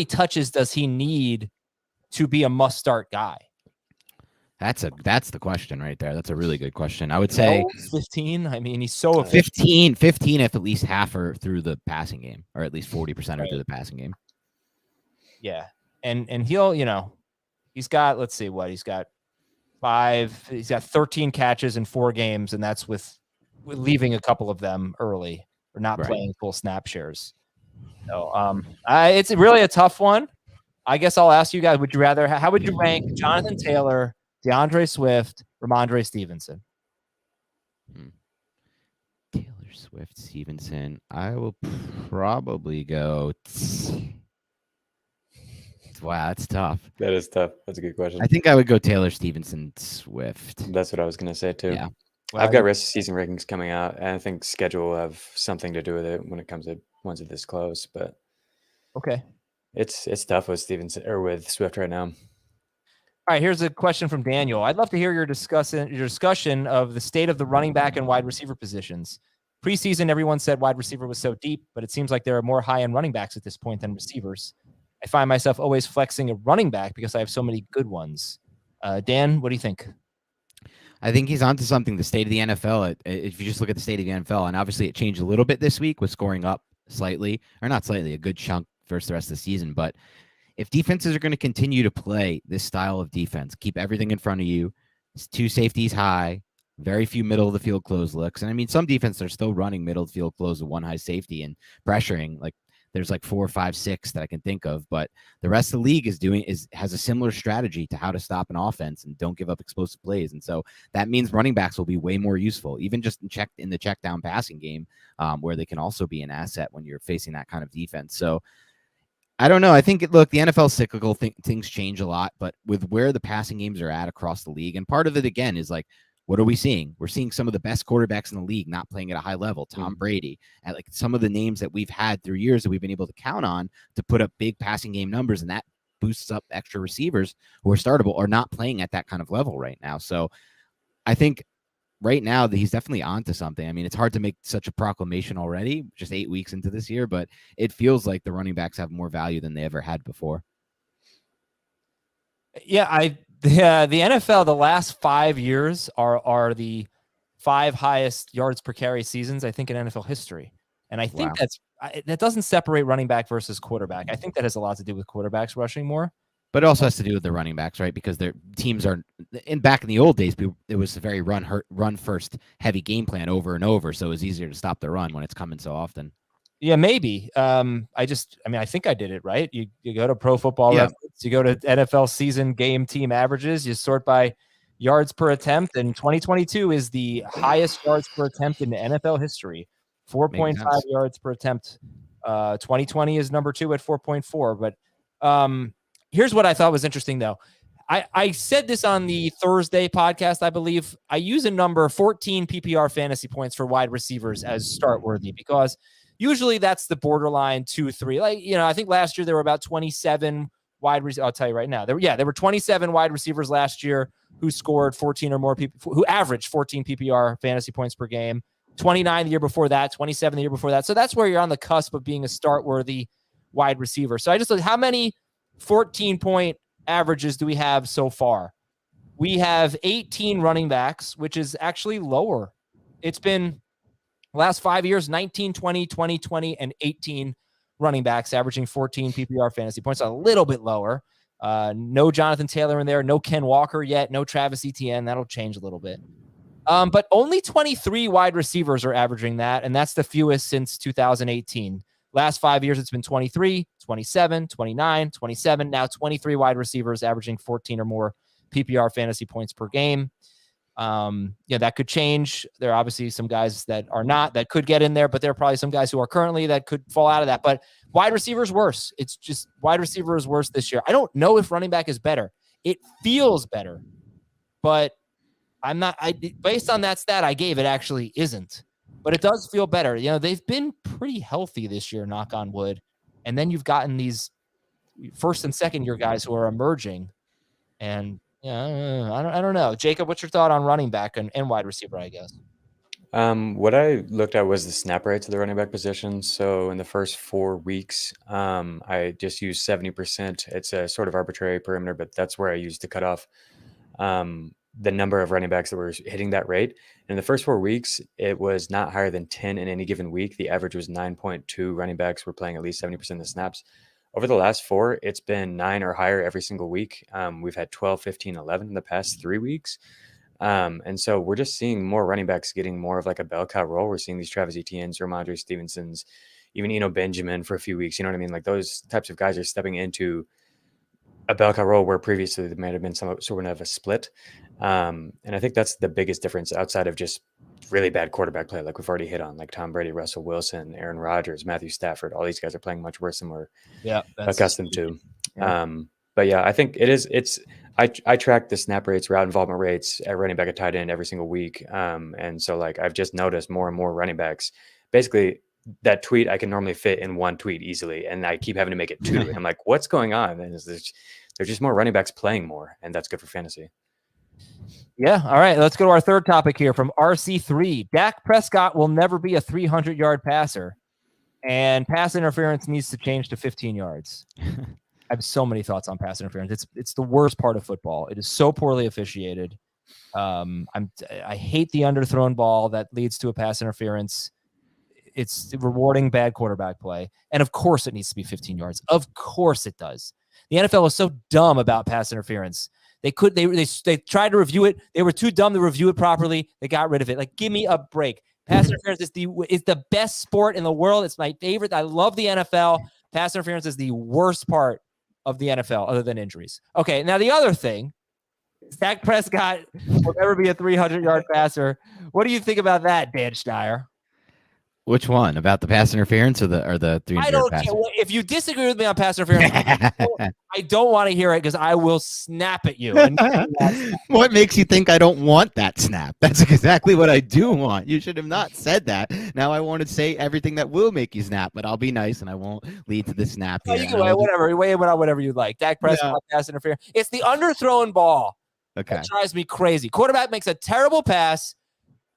touches does he need to be a must-start guy? That's the question right there. That's a really good question. I would say 15. I mean, he's so 15 if at least half are through the passing game, or at least 40% are through the passing game. Yeah. And he'll, he's got, let's see what he's got. He's got 13 catches in 4 games, and that's with leaving a couple of them early or not playing full snap shares. So it's really a tough one. I guess I'll ask you guys, how would you rank Jonathan Taylor, DeAndre Swift, Ramondre Stevenson? Taylor Swift, Stevenson. I will probably go. Wow, that's tough. That is tough. That's a good question. I think I would go Taylor, Stevenson, Swift. That's what I was going to say too. Yeah. Well, I've got rest of season rankings coming out, and I think schedule will have something to do with it when it comes to ones this close. But okay, it's tough with Stevenson or with Swift right now. All right, here's a question from Daniel. I'd love to hear your discussion of the state of the running back and wide receiver positions. Preseason, everyone said wide receiver was so deep, but it seems like there are more high-end running backs at this point than receivers. I find myself always flexing a running back because I have so many good ones. Dan, what do you think? I think he's onto something. The state of the NFL, if you just look at the state of the NFL, and obviously it changed a little bit this week with scoring up slightly, or not slightly, a good chunk versus the rest of the season. But if defenses are going to continue to play this style of defense, keep everything in front of you, 2 safeties high, very few middle of the field close looks. And I mean, some defenses are still running middle of the field close with 1 high safety and pressuring. Like there's like 4, 5, 6 that I can think of, but the rest of the league has a similar strategy to how to stop an offense and don't give up explosive plays. And so that means running backs will be way more useful, even just in the check down passing game, where they can also be an asset when you're facing that kind of defense. So I don't know. I think, the NFL cyclical things change a lot, but with where the passing games are at across the league, and part of it, again, is like, what are we seeing? We're seeing some of the best quarterbacks in the league not playing at a high level. Tom Brady, and like some of the names that we've had through years that we've been able to count on to put up big passing game numbers, and that boosts up extra receivers who are startable or not playing at that kind of level right now. So I think right now that he's definitely onto something. I mean, it's hard to make such a proclamation already, just 8 weeks into this year, but it feels like the running backs have more value than they ever had before. Yeah, the NFL, the last 5 years are the 5 highest yards per carry seasons, I think, in NFL history. And I think that doesn't separate running back versus quarterback. I think that has a lot to do with quarterbacks rushing more. But it also has to do with the running backs, right? Because their teams are back in the old days, it was a very run first heavy game plan over and over. So it was easier to stop the run when it's coming so often. Yeah, maybe. I think I did it right. You go to Pro Football Reference, you go to NFL season game team averages, you sort by yards per attempt, and 2022 is the highest yards per attempt in the NFL history, 4.5 yards per attempt. 2020 is number 2 at 4.4. But here's what I thought was interesting, though. I said this on the Thursday podcast, I believe. I use a number 14 PPR fantasy points for wide receivers as start worthy, because usually that's the borderline 2-3. Like, I think last year there were about 27 wide receivers. I'll tell you right now. There were 27 wide receivers last year who scored 14 or more people, who averaged 14 PPR fantasy points per game. 29 the year before that, 27 the year before that. So that's where you're on the cusp of being a start worthy wide receiver. So I just looked, how many 14-point averages do we have so far? We have 18 running backs, which is actually lower. It's been last 5 years, 19, 20, 20, 20, and 18 running backs averaging 14 PPR fantasy points, a little bit lower. No Jonathan Taylor in there, no Ken Walker yet, no Travis Etienne. That'll change a little bit. But only 23 wide receivers are averaging that, and that's the fewest since 2018. Last 5 years, it's been 23, 27, 29, 27. Now 23 wide receivers averaging 14 or more PPR fantasy points per game. That could change. There are obviously some guys that are not, that could get in there, but there are probably some guys who are currently that could fall out of that. But wide receiver is worse. It's just wide receiver is worse this year. I don't know if running back is better. It feels better, but based on that stat I gave, it actually isn't. But it does feel better. They've been pretty healthy this year, knock on wood. And then you've gotten these first and second year guys who are emerging. And I don't know. Jacob, what's your thought on running back and wide receiver, I guess? What I looked at was the snap rates of the running back position. So in the first 4 weeks, I just used 70%. It's a sort of arbitrary perimeter, but that's where I used to cut off the number of running backs that were hitting that rate. In the first 4 weeks, it was not higher than 10 in any given week. The average was 9.2 running backs were playing at least 70% of the snaps. Over the last 4, it's been 9 or higher every single week. We've had 12, 15, 11 in the past 3 weeks. And so we're just seeing more running backs getting more of like a bell cow role. We're seeing these Travis Etienne's, Ramondre Stevenson's, even Eno Benjamin for a few weeks. You know what I mean? Like those types of guys are stepping into a bell cow role where previously there might have been some sort of a split. And I think that's the biggest difference outside of just really bad quarterback play, like we've already hit on, like Tom Brady, Russell Wilson, Aaron Rodgers, Matthew Stafford. All these guys are playing much worse than we're accustomed to. Yeah. But yeah, I think I track the snap rates, route involvement rates at running back and tight end every single week. And so like I've just noticed more and more running backs. Basically, that tweet I can normally fit in one tweet easily, and I keep having to make it 2. And I'm like, what's going on? And there's just more running backs playing more, and that's good for fantasy. Yeah. All right. Let's go to our third topic here from RC3. Dak Prescott will never be a 300-yard passer, and pass interference needs to change to 15 yards. I have so many thoughts on pass interference. It's the worst part of football. It is so poorly officiated. I hate the underthrown ball that leads to a pass interference. It's rewarding bad quarterback play. And of course it needs to be 15 yards. Of course it does. The NFL is so dumb about pass interference. They tried to review it. They were too dumb to review it properly. They got rid of it. Like, give me a break. Pass interference is the best sport in the world. It's my favorite. I love the NFL. Pass interference is the worst part of the NFL other than injuries. Okay, now the other thing, Dak Prescott will never be a 300-yard passer. What do you think about that, Dan Steyer? Which one? About the pass interference or the 300-yard I don't pass? care. If you disagree with me on pass interference, I don't want to hear it because I will snap at you. What makes you think I don't want that snap? That's exactly what I do want. You should have not said that. Now I want to say everything that will make you snap, but I'll be nice and I won't lead to the snap. You can weigh in on whatever you like. Dak Prescott, pass interference. It's the underthrown ball. Okay. That drives me crazy. Quarterback makes a terrible pass.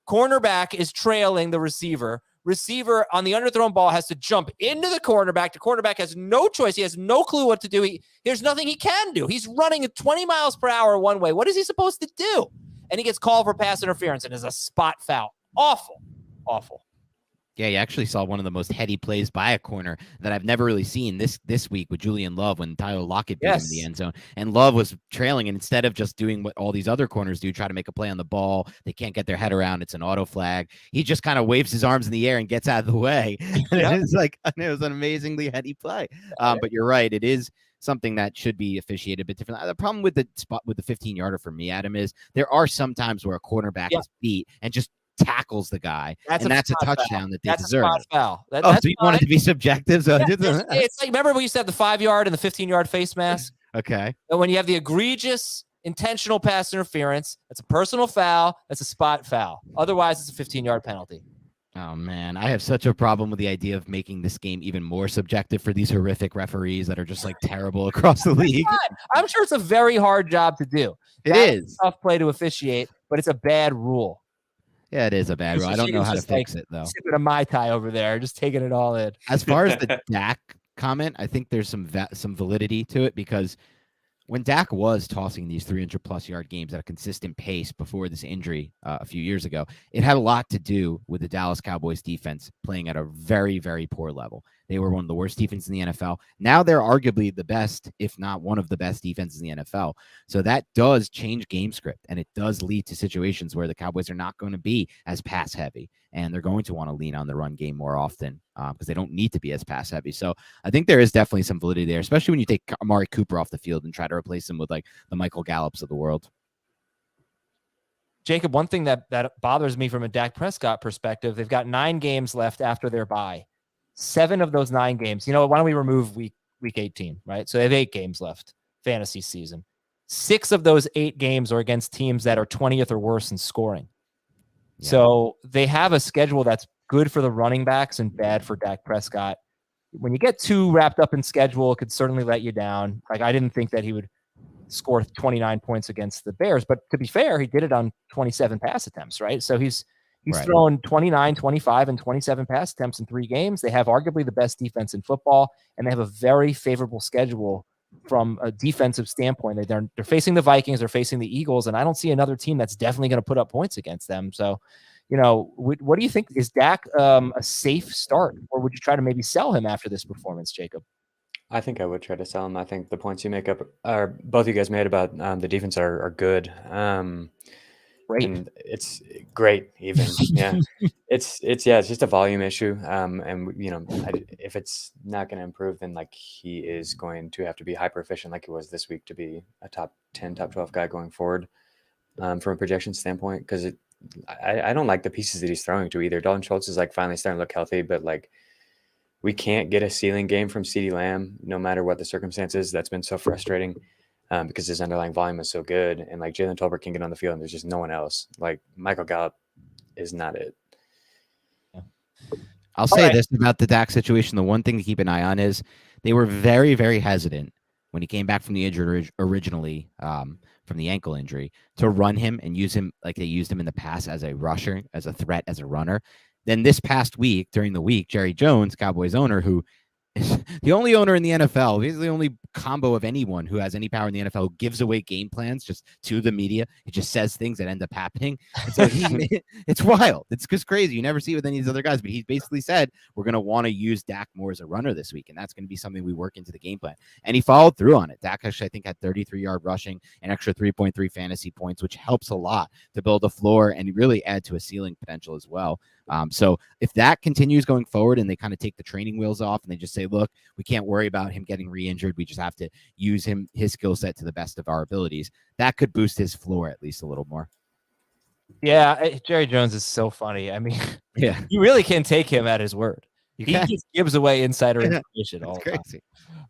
Cornerback is trailing the receiver. Receiver on the underthrown ball has to jump into the cornerback. The cornerback has no choice. He has no clue what to do. There's nothing he can do. He's running at 20 miles per hour one way. What is he supposed to do? And he gets called for pass interference and is a spot foul. Awful. Awful. Yeah, you actually saw one of the most heady plays by a corner that I've never really seen this week with Julian Love when Tyler Lockett beat him in the end zone. And Love was trailing, and instead of just doing what all these other corners do, try to make a play on the ball, they can't get their head around. It's an auto flag. He just kind of waves his arms in the air and gets out of the way. And it was an amazingly heady play. But you're right. It is something that should be officiated a bit differently. The problem with the 15-yarder for me, Adam, is there are some times where a cornerback is beat and just tackles the guy, that's a touchdown that they deserve. That's a spot foul. So you want it to be subjective? So it's like, remember we used to have the 5-yard and the 15-yard face mask? Okay. And when you have the egregious intentional pass interference, that's a personal foul. That's a spot foul. Otherwise, it's a 15-yard penalty. Oh, man. I have such a problem with the idea of making this game even more subjective for these horrific referees that are just like terrible across the league. I'm sure it's a very hard job to do. It is a tough play to officiate, but it's a bad rule. Yeah, it is a bad rule. I don't know how to fix it, though. Sipping a Mai Tai over there, just taking it all in. As far as the Dak comment, I think there's some validity to it because when Dak was tossing these 300-plus yard games at a consistent pace before this injury a few years ago, it had a lot to do with the Dallas Cowboys defense playing at a very, very poor level. They were one of the worst defenses in the NFL. Now they're arguably the best, if not one of the best defenses in the NFL. So that does change game script, and it does lead to situations where the Cowboys are not going to be as pass heavy, and they're going to want to lean on the run game more often because they don't need to be as pass heavy. So I think there is definitely some validity there, especially when you take Amari Cooper off the field and try to replace him with like the Michael Gallups of the world. Jacob, one thing that bothers me from a Dak Prescott perspective, they've got 9 games left after their bye. 7 of those 9 games, why don't we remove week 18, right? So they have 8 games left, fantasy season. 6 of those 8 games are against teams that are 20th or worse in scoring. Yeah. So they have a schedule that's good for the running backs and bad for Dak Prescott. When you get too wrapped up in schedule, it could certainly let you down. Like, I didn't think that he would score 29 points against the Bears, but to be fair, he did it on 27 pass attempts, right? So he's right. Thrown 29, 25, and 27 pass attempts in 3 games. They have arguably the best defense in football, and they have a very favorable schedule from a defensive standpoint. They're facing the Vikings, they're facing the Eagles, and I don't see another team that's definitely going to put up points against them. So, what do you think? Is Dak a safe start, or would you try to maybe sell him after this performance, Jacob? I think I would try to sell him. I think the points you make up are both you guys made about the defense are good. Great. And it's great even. Yeah. it's just a volume issue. If it's not going to improve, then like he is going to have to be hyper efficient like he was this week to be a top 10, top 12 guy going forward from a projection standpoint. Cause I don't like the pieces that he's throwing to either. Dalton Schultz is like finally starting to look healthy, but like, we can't get a ceiling game from CeeDee Lamb, no matter what the circumstances. That's been so frustrating because his underlying volume is so good. And like Jalen Tolbert can get on the field and there's just no one else. Like Michael Gallup is not it. I'll say this about the Dak situation. The one thing to keep an eye on is they were very, very hesitant when he came back from the injury originally, from the ankle injury, to run him and use him like they used him in the past as a rusher, as a threat, as a runner. Then this past week, during the week, Jerry Jones, Cowboys owner, who is the only owner in the NFL, he's the only combo of anyone who has any power in the NFL, who gives away game plans just to the media. He just says things that end up happening. And so it's wild. It's just crazy. You never see it with any of these other guys, but he basically said, we're going to want to use Dak more as a runner this week, and that's going to be something we work into the game plan. And he followed through on it. Dak actually, I think, had 33-yard rushing, an extra 3.3 fantasy points, which helps a lot to build a floor and really add to a ceiling potential as well. So if that continues going forward and they kind of take the training wheels off and they just say, look, we can't worry about him getting re-injured. We just have to use his skill set to the best of our abilities. That could boost his floor at least a little more. Yeah. Jerry Jones is so funny. I mean, yeah, you really can take him at his word. He just gives away insider information all the time.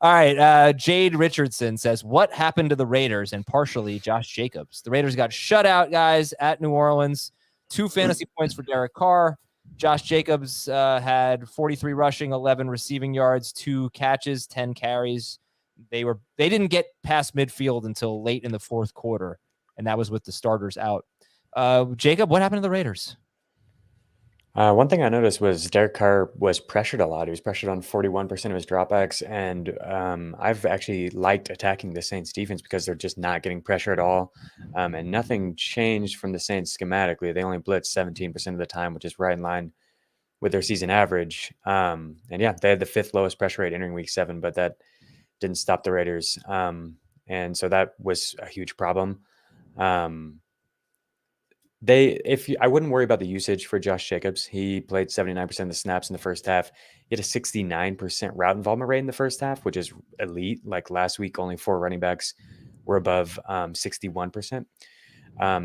All right. Jade Richardson says, what happened to the Raiders and partially Josh Jacobs? The Raiders got shut out, guys, at New Orleans. 2 fantasy points for Derek Carr. Josh Jacobs had 43 rushing, 11 receiving yards, 2 catches, 10 carries. They didn't get past midfield until late in the 4th quarter, and that was with the starters out. Jacob, what happened to the Raiders? One thing I noticed was Derek Carr was pressured a lot. He was pressured on 41% of his dropbacks, and I've actually liked attacking the Saints defense because they're just not getting pressure at all, and nothing changed from the Saints schematically. They only blitzed 17% of the time, which is right in line with their season average. And yeah, they had the 5th lowest pressure rate entering week 7, but that didn't stop the Raiders. And so that was a huge problem. I wouldn't worry about the usage for Josh Jacobs. He played 79% of the snaps in the first half. He had a 69% route involvement rate in the first half, which is elite. Like last week, only 4 running backs were above 61%.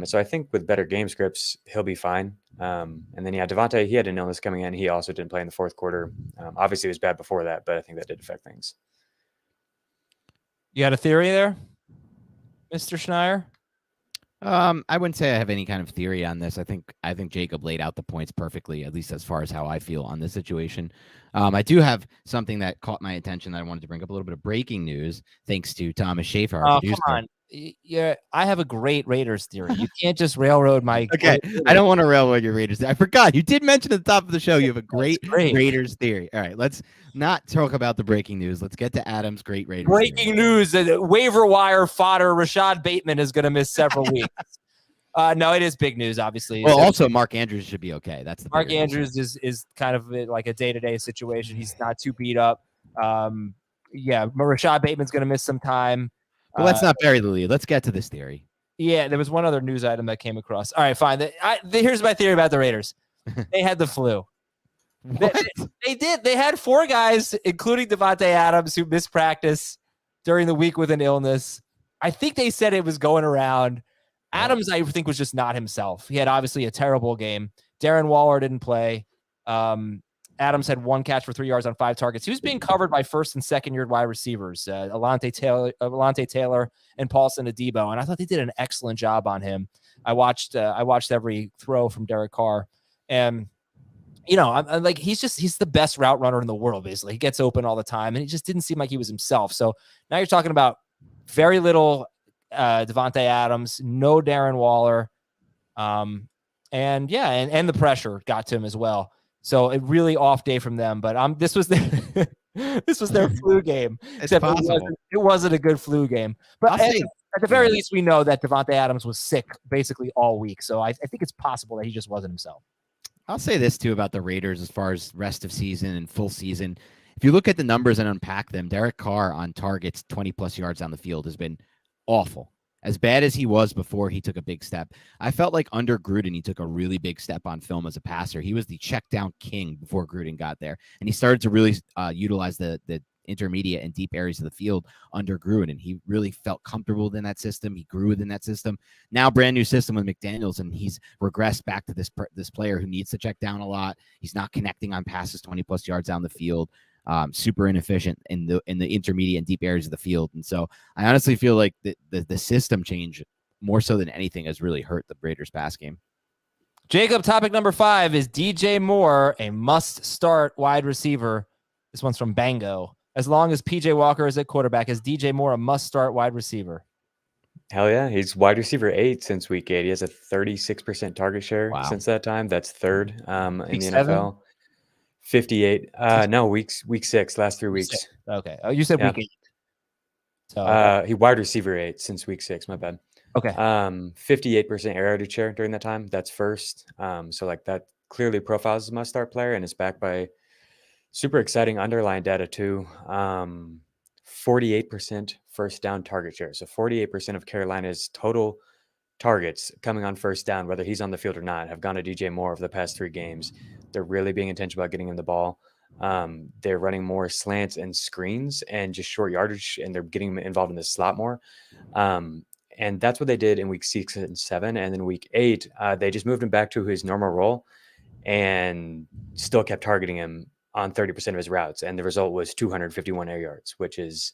So I think with better game scripts, he'll be fine. And then, Devontae, he had an illness coming in. He also didn't play in the 4th quarter. Obviously, it was bad before that, but I think that did affect things. You got a theory there, Mr. Schneier? I wouldn't say I have any kind of theory on this. I think Jacob laid out the points perfectly, at least as far as how I feel on this situation. I do have something that caught my attention that I wanted to bring up, a little bit of breaking news, thanks to Thomas Schaefer. Oh, come on. Yeah, I have a great Raiders theory. You can't just railroad my. Okay, I don't want to railroad your Raiders. I forgot you did mention at the top of the show you have a great Raiders theory. All right, let's not talk about the breaking news. Let's get to Adam's great Raiders. Breaking news: waiver wire fodder. Rashad Bateman is going to miss several weeks. No, it is big news, obviously. Well, So also Mark Andrews should be okay. That's the Mark bigger news. Andrews is kind of like a day-to-day situation. He's not too beat up. Rashad Bateman's going to miss some time. But let's not bury the lead. Let's get to this theory. Yeah, there was one other news item that came across. All right, fine. Here's my theory about the Raiders. They had the flu. They did. They had 4 guys, including Devontae Adams, who missed practice during the week with an illness. I think they said it was going around. Adams, I think, was just not himself. He had obviously a terrible game. Darren Waller didn't play. Adams had 1 catch for 3 yards on 5 targets. He was being covered by first and second year wide receivers, Alante Taylor and Paulson Adebo, and I thought they did an excellent job on him. I watched every throw from Derek Carr, and I'm like, he's the best route runner in the world. Basically, he gets open all the time, and it just didn't seem like he was himself. So now you're talking about very little Devontae Adams, no Darren Waller, and the pressure got to him as well. So a really off day from them, but this was their flu game. It's possible. It wasn't a good flu game. But at the very least, we know that Devontae Adams was sick basically all week. So I think it's possible that he just wasn't himself. I'll say this too about the Raiders as far as rest of season and full season. If you look at the numbers and unpack them, Derek Carr on targets 20+ yards down the field has been awful. As bad as he was before he took a big step. I felt like under Gruden, he took a really big step on film as a passer. He was the check down king before Gruden got there. And he started to really utilize the intermediate and deep areas of the field under Gruden. And he really felt comfortable in that system. He grew within that system. Now, brand new system with McDaniels, and he's regressed back to this player who needs to check down a lot. He's not connecting on passes 20+ yards down the field. Super inefficient in the intermediate and deep areas of the field. And so I honestly feel like the system change more so than anything has really hurt the Raiders pass game. Jacob, topic number 5 is DJ Moore, a must-start wide receiver. This one's from Bango. As long as PJ Walker is at quarterback, is DJ Moore a must-start wide receiver? Hell yeah. He's wide receiver 8 since week 8. He has a 36% target share since that time. That's third in the NFL. 58. Week 6, last 3 weeks. Okay. Oh, you said week 8. So he wide receiver 8 since week 6. My bad. Okay. 58% air yards share during that time. That's first. So like that clearly profiles as a must start player, and it's backed by super exciting underlying data too. 48% first down target share. So 48% of Carolina's total targets coming on first down, whether he's on the field or not, have gone to DJ Moore over the past 3 games. They're really being intentional about getting him the ball. They're running more slants and screens and just short yardage, and they're getting him involved in the slot more. And that's what they did in week 6 and 7. And then week 8, they just moved him back to his normal role and still kept targeting him on 30% of his routes. And the result was 251 air yards, which is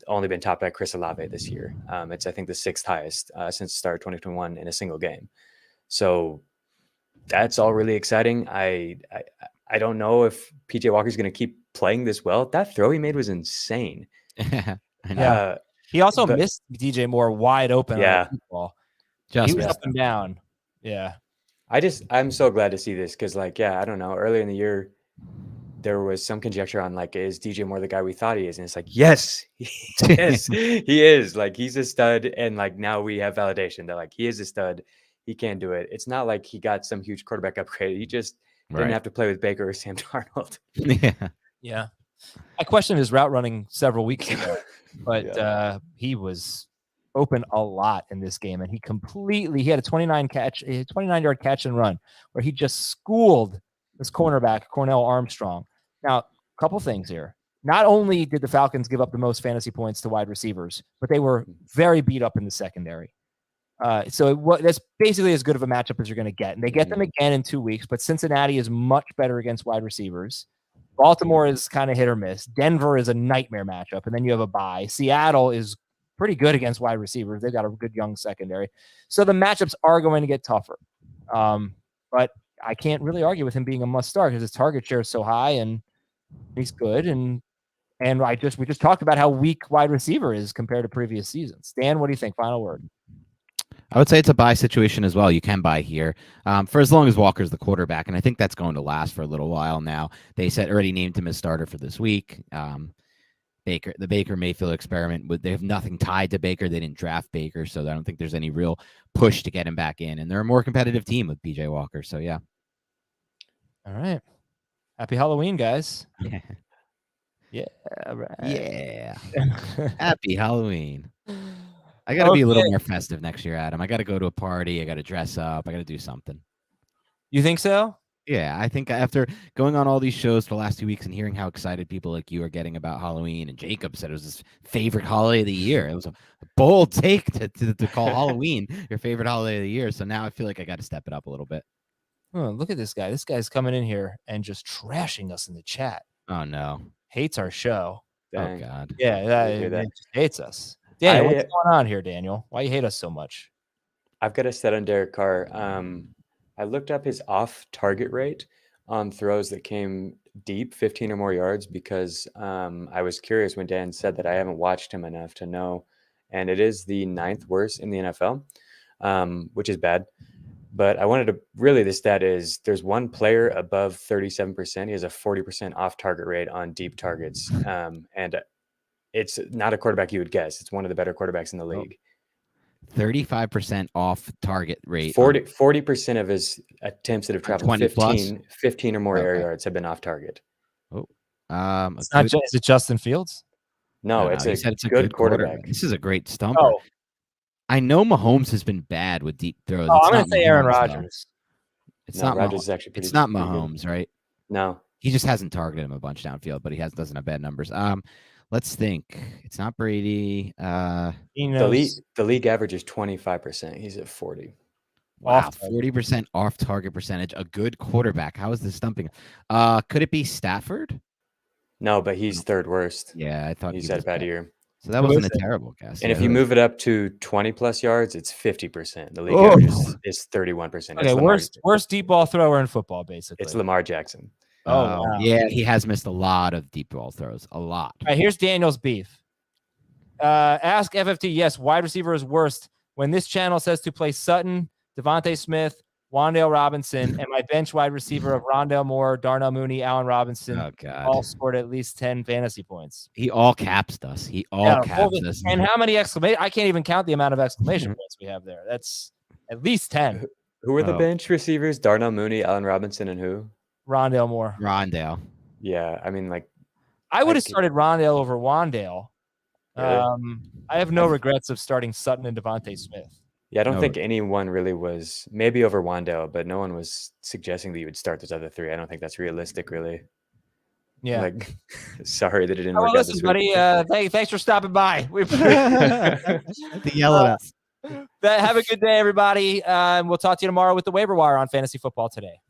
only been topped by Chris Olave this year. It's, I think, the 6th highest since the start of 2021 in a single game. So that's all really exciting. I don't know if PJ Walker's going to keep playing this well. That throw he made was insane. I know. He also missed DJ Moore wide open. Yeah. On the ball. Just he was up and down. Yeah. I'm so glad to see this because, I don't know. Earlier in the year, there was some conjecture on is DJ Moore the guy we thought he is? And it's like, yes, he is. He is. He's a stud. And now we have validation that he is a stud. He can do it. It's not like he got some huge quarterback upgrade. He just didn't have to play with Baker or Sam Darnold. Yeah. I questioned his route running several weeks ago, but he was open a lot in this game. And he had a 29-yard catch and run where he just schooled this cornerback, Cornell Armstrong. Now, a couple things here. Not only did the Falcons give up the most fantasy points to wide receivers, but they were very beat up in the secondary. So that's basically as good of a matchup as you're going to get. And they get them again in 2 weeks, but Cincinnati is much better against wide receivers. Baltimore is kind of hit or miss. Denver is a nightmare matchup, and then you have a bye. Seattle is pretty good against wide receivers. They've got a good young secondary. So the matchups are going to get tougher. But I can't really argue with him being a must-start because his target share is so high, and he's good. And we just talked about how weak wide receiver is compared to previous seasons. Dan, what do you think? Final word. I would say it's a buy situation as well. You can buy here for as long as Walker's the quarterback, and I think that's going to last for a little while now. They already named him as starter for this week. the Baker Mayfield experiment. They have nothing tied to Baker. They didn't draft Baker, so I don't think there's any real push to get him back in. And they're a more competitive team with PJ Walker. So yeah. All right. Happy Halloween, guys. Yeah. Right. Yeah. Happy Halloween. I got to be a little more festive next year, Adam. I got to go to a party. I got to dress up. I got to do something. You think so? Yeah, I think after going on all these shows for the last 2 weeks and hearing how excited people like you are getting about Halloween, and Jacob said it was his favorite holiday of the year. It was a bold take to call Halloween your favorite holiday of the year. So now I feel like I got to step it up a little bit. Oh, look at this guy. This guy's coming in here and just trashing us in the chat. Oh, no. Hates our show. Dang. Oh, God. Yeah, he just hates us. Daniel, what's going on here, Daniel? Why you hate us so much? I've got a set on Derek Carr. I looked up his off-target rate on throws that came deep, 15 or more yards, because I was curious when Dan said that I haven't watched him enough to know. And it is the 9th worst in the NFL, which is bad. But I wanted to the stat is there's one player above 37%. He has a 40% off-target rate on deep targets. And it's not a quarterback you would guess. It's one of the better quarterbacks in the league. 35% off target rate. 40% of his attempts that have traveled 15 or more air yards have been off target. Oh, is it Justin Fields? No, it's a good quarterback. This is a great stumper. Oh. I know Mahomes has been bad with deep throws. Oh, I'm going to say Aaron Rodgers. It's not Rodgers is actually pretty. It's not Mahomes, right? No, he just hasn't targeted him a bunch downfield, but he doesn't have bad numbers. Let's think. It's not Brady. The league average is 25%. He's at 40. Wow, 40% off target percentage. A good quarterback. How is this stumping? Could it be Stafford? No, but he's third worst. Yeah, I thought he's had a bad year. So that wasn't a terrible guess. And if you move it up to 20 plus yards, it's 50%. The league average is 31%. Okay, worst deep ball thrower in football, basically. It's Lamar Jackson. Oh, wow. Yeah, he has missed a lot of deep ball throws. A lot. All right, here's Daniel's beef. Ask FFT. Yes, wide receiver is worst. When this channel says to play Sutton, Devontae Smith, Wan'Dale Robinson, and my bench wide receiver of Rondale Moore, Darnell Mooney, Allen Robinson, all scored at least 10 fantasy points. He all caps us. Us. And how many exclamation? I can't even count the amount of exclamation points we have there. That's at least 10. Who are the bench receivers? Darnell Mooney, Allen Robinson, and who? Rondale Moore. Rondale. Yeah, I mean, I would have started Rondale over Wan'Dale. Really? I have no regrets of starting Sutton and Devontae Smith. Yeah, I don't think anyone really was, maybe over Wan'Dale, but no one was suggesting that you would start those other three. I don't think that's realistic, really. Yeah. Sorry that it didn't work out this buddy. Thanks for stopping by. We to yell at us. Have a good day, everybody. And we'll talk to you tomorrow with the waiver wire on Fantasy Football Today.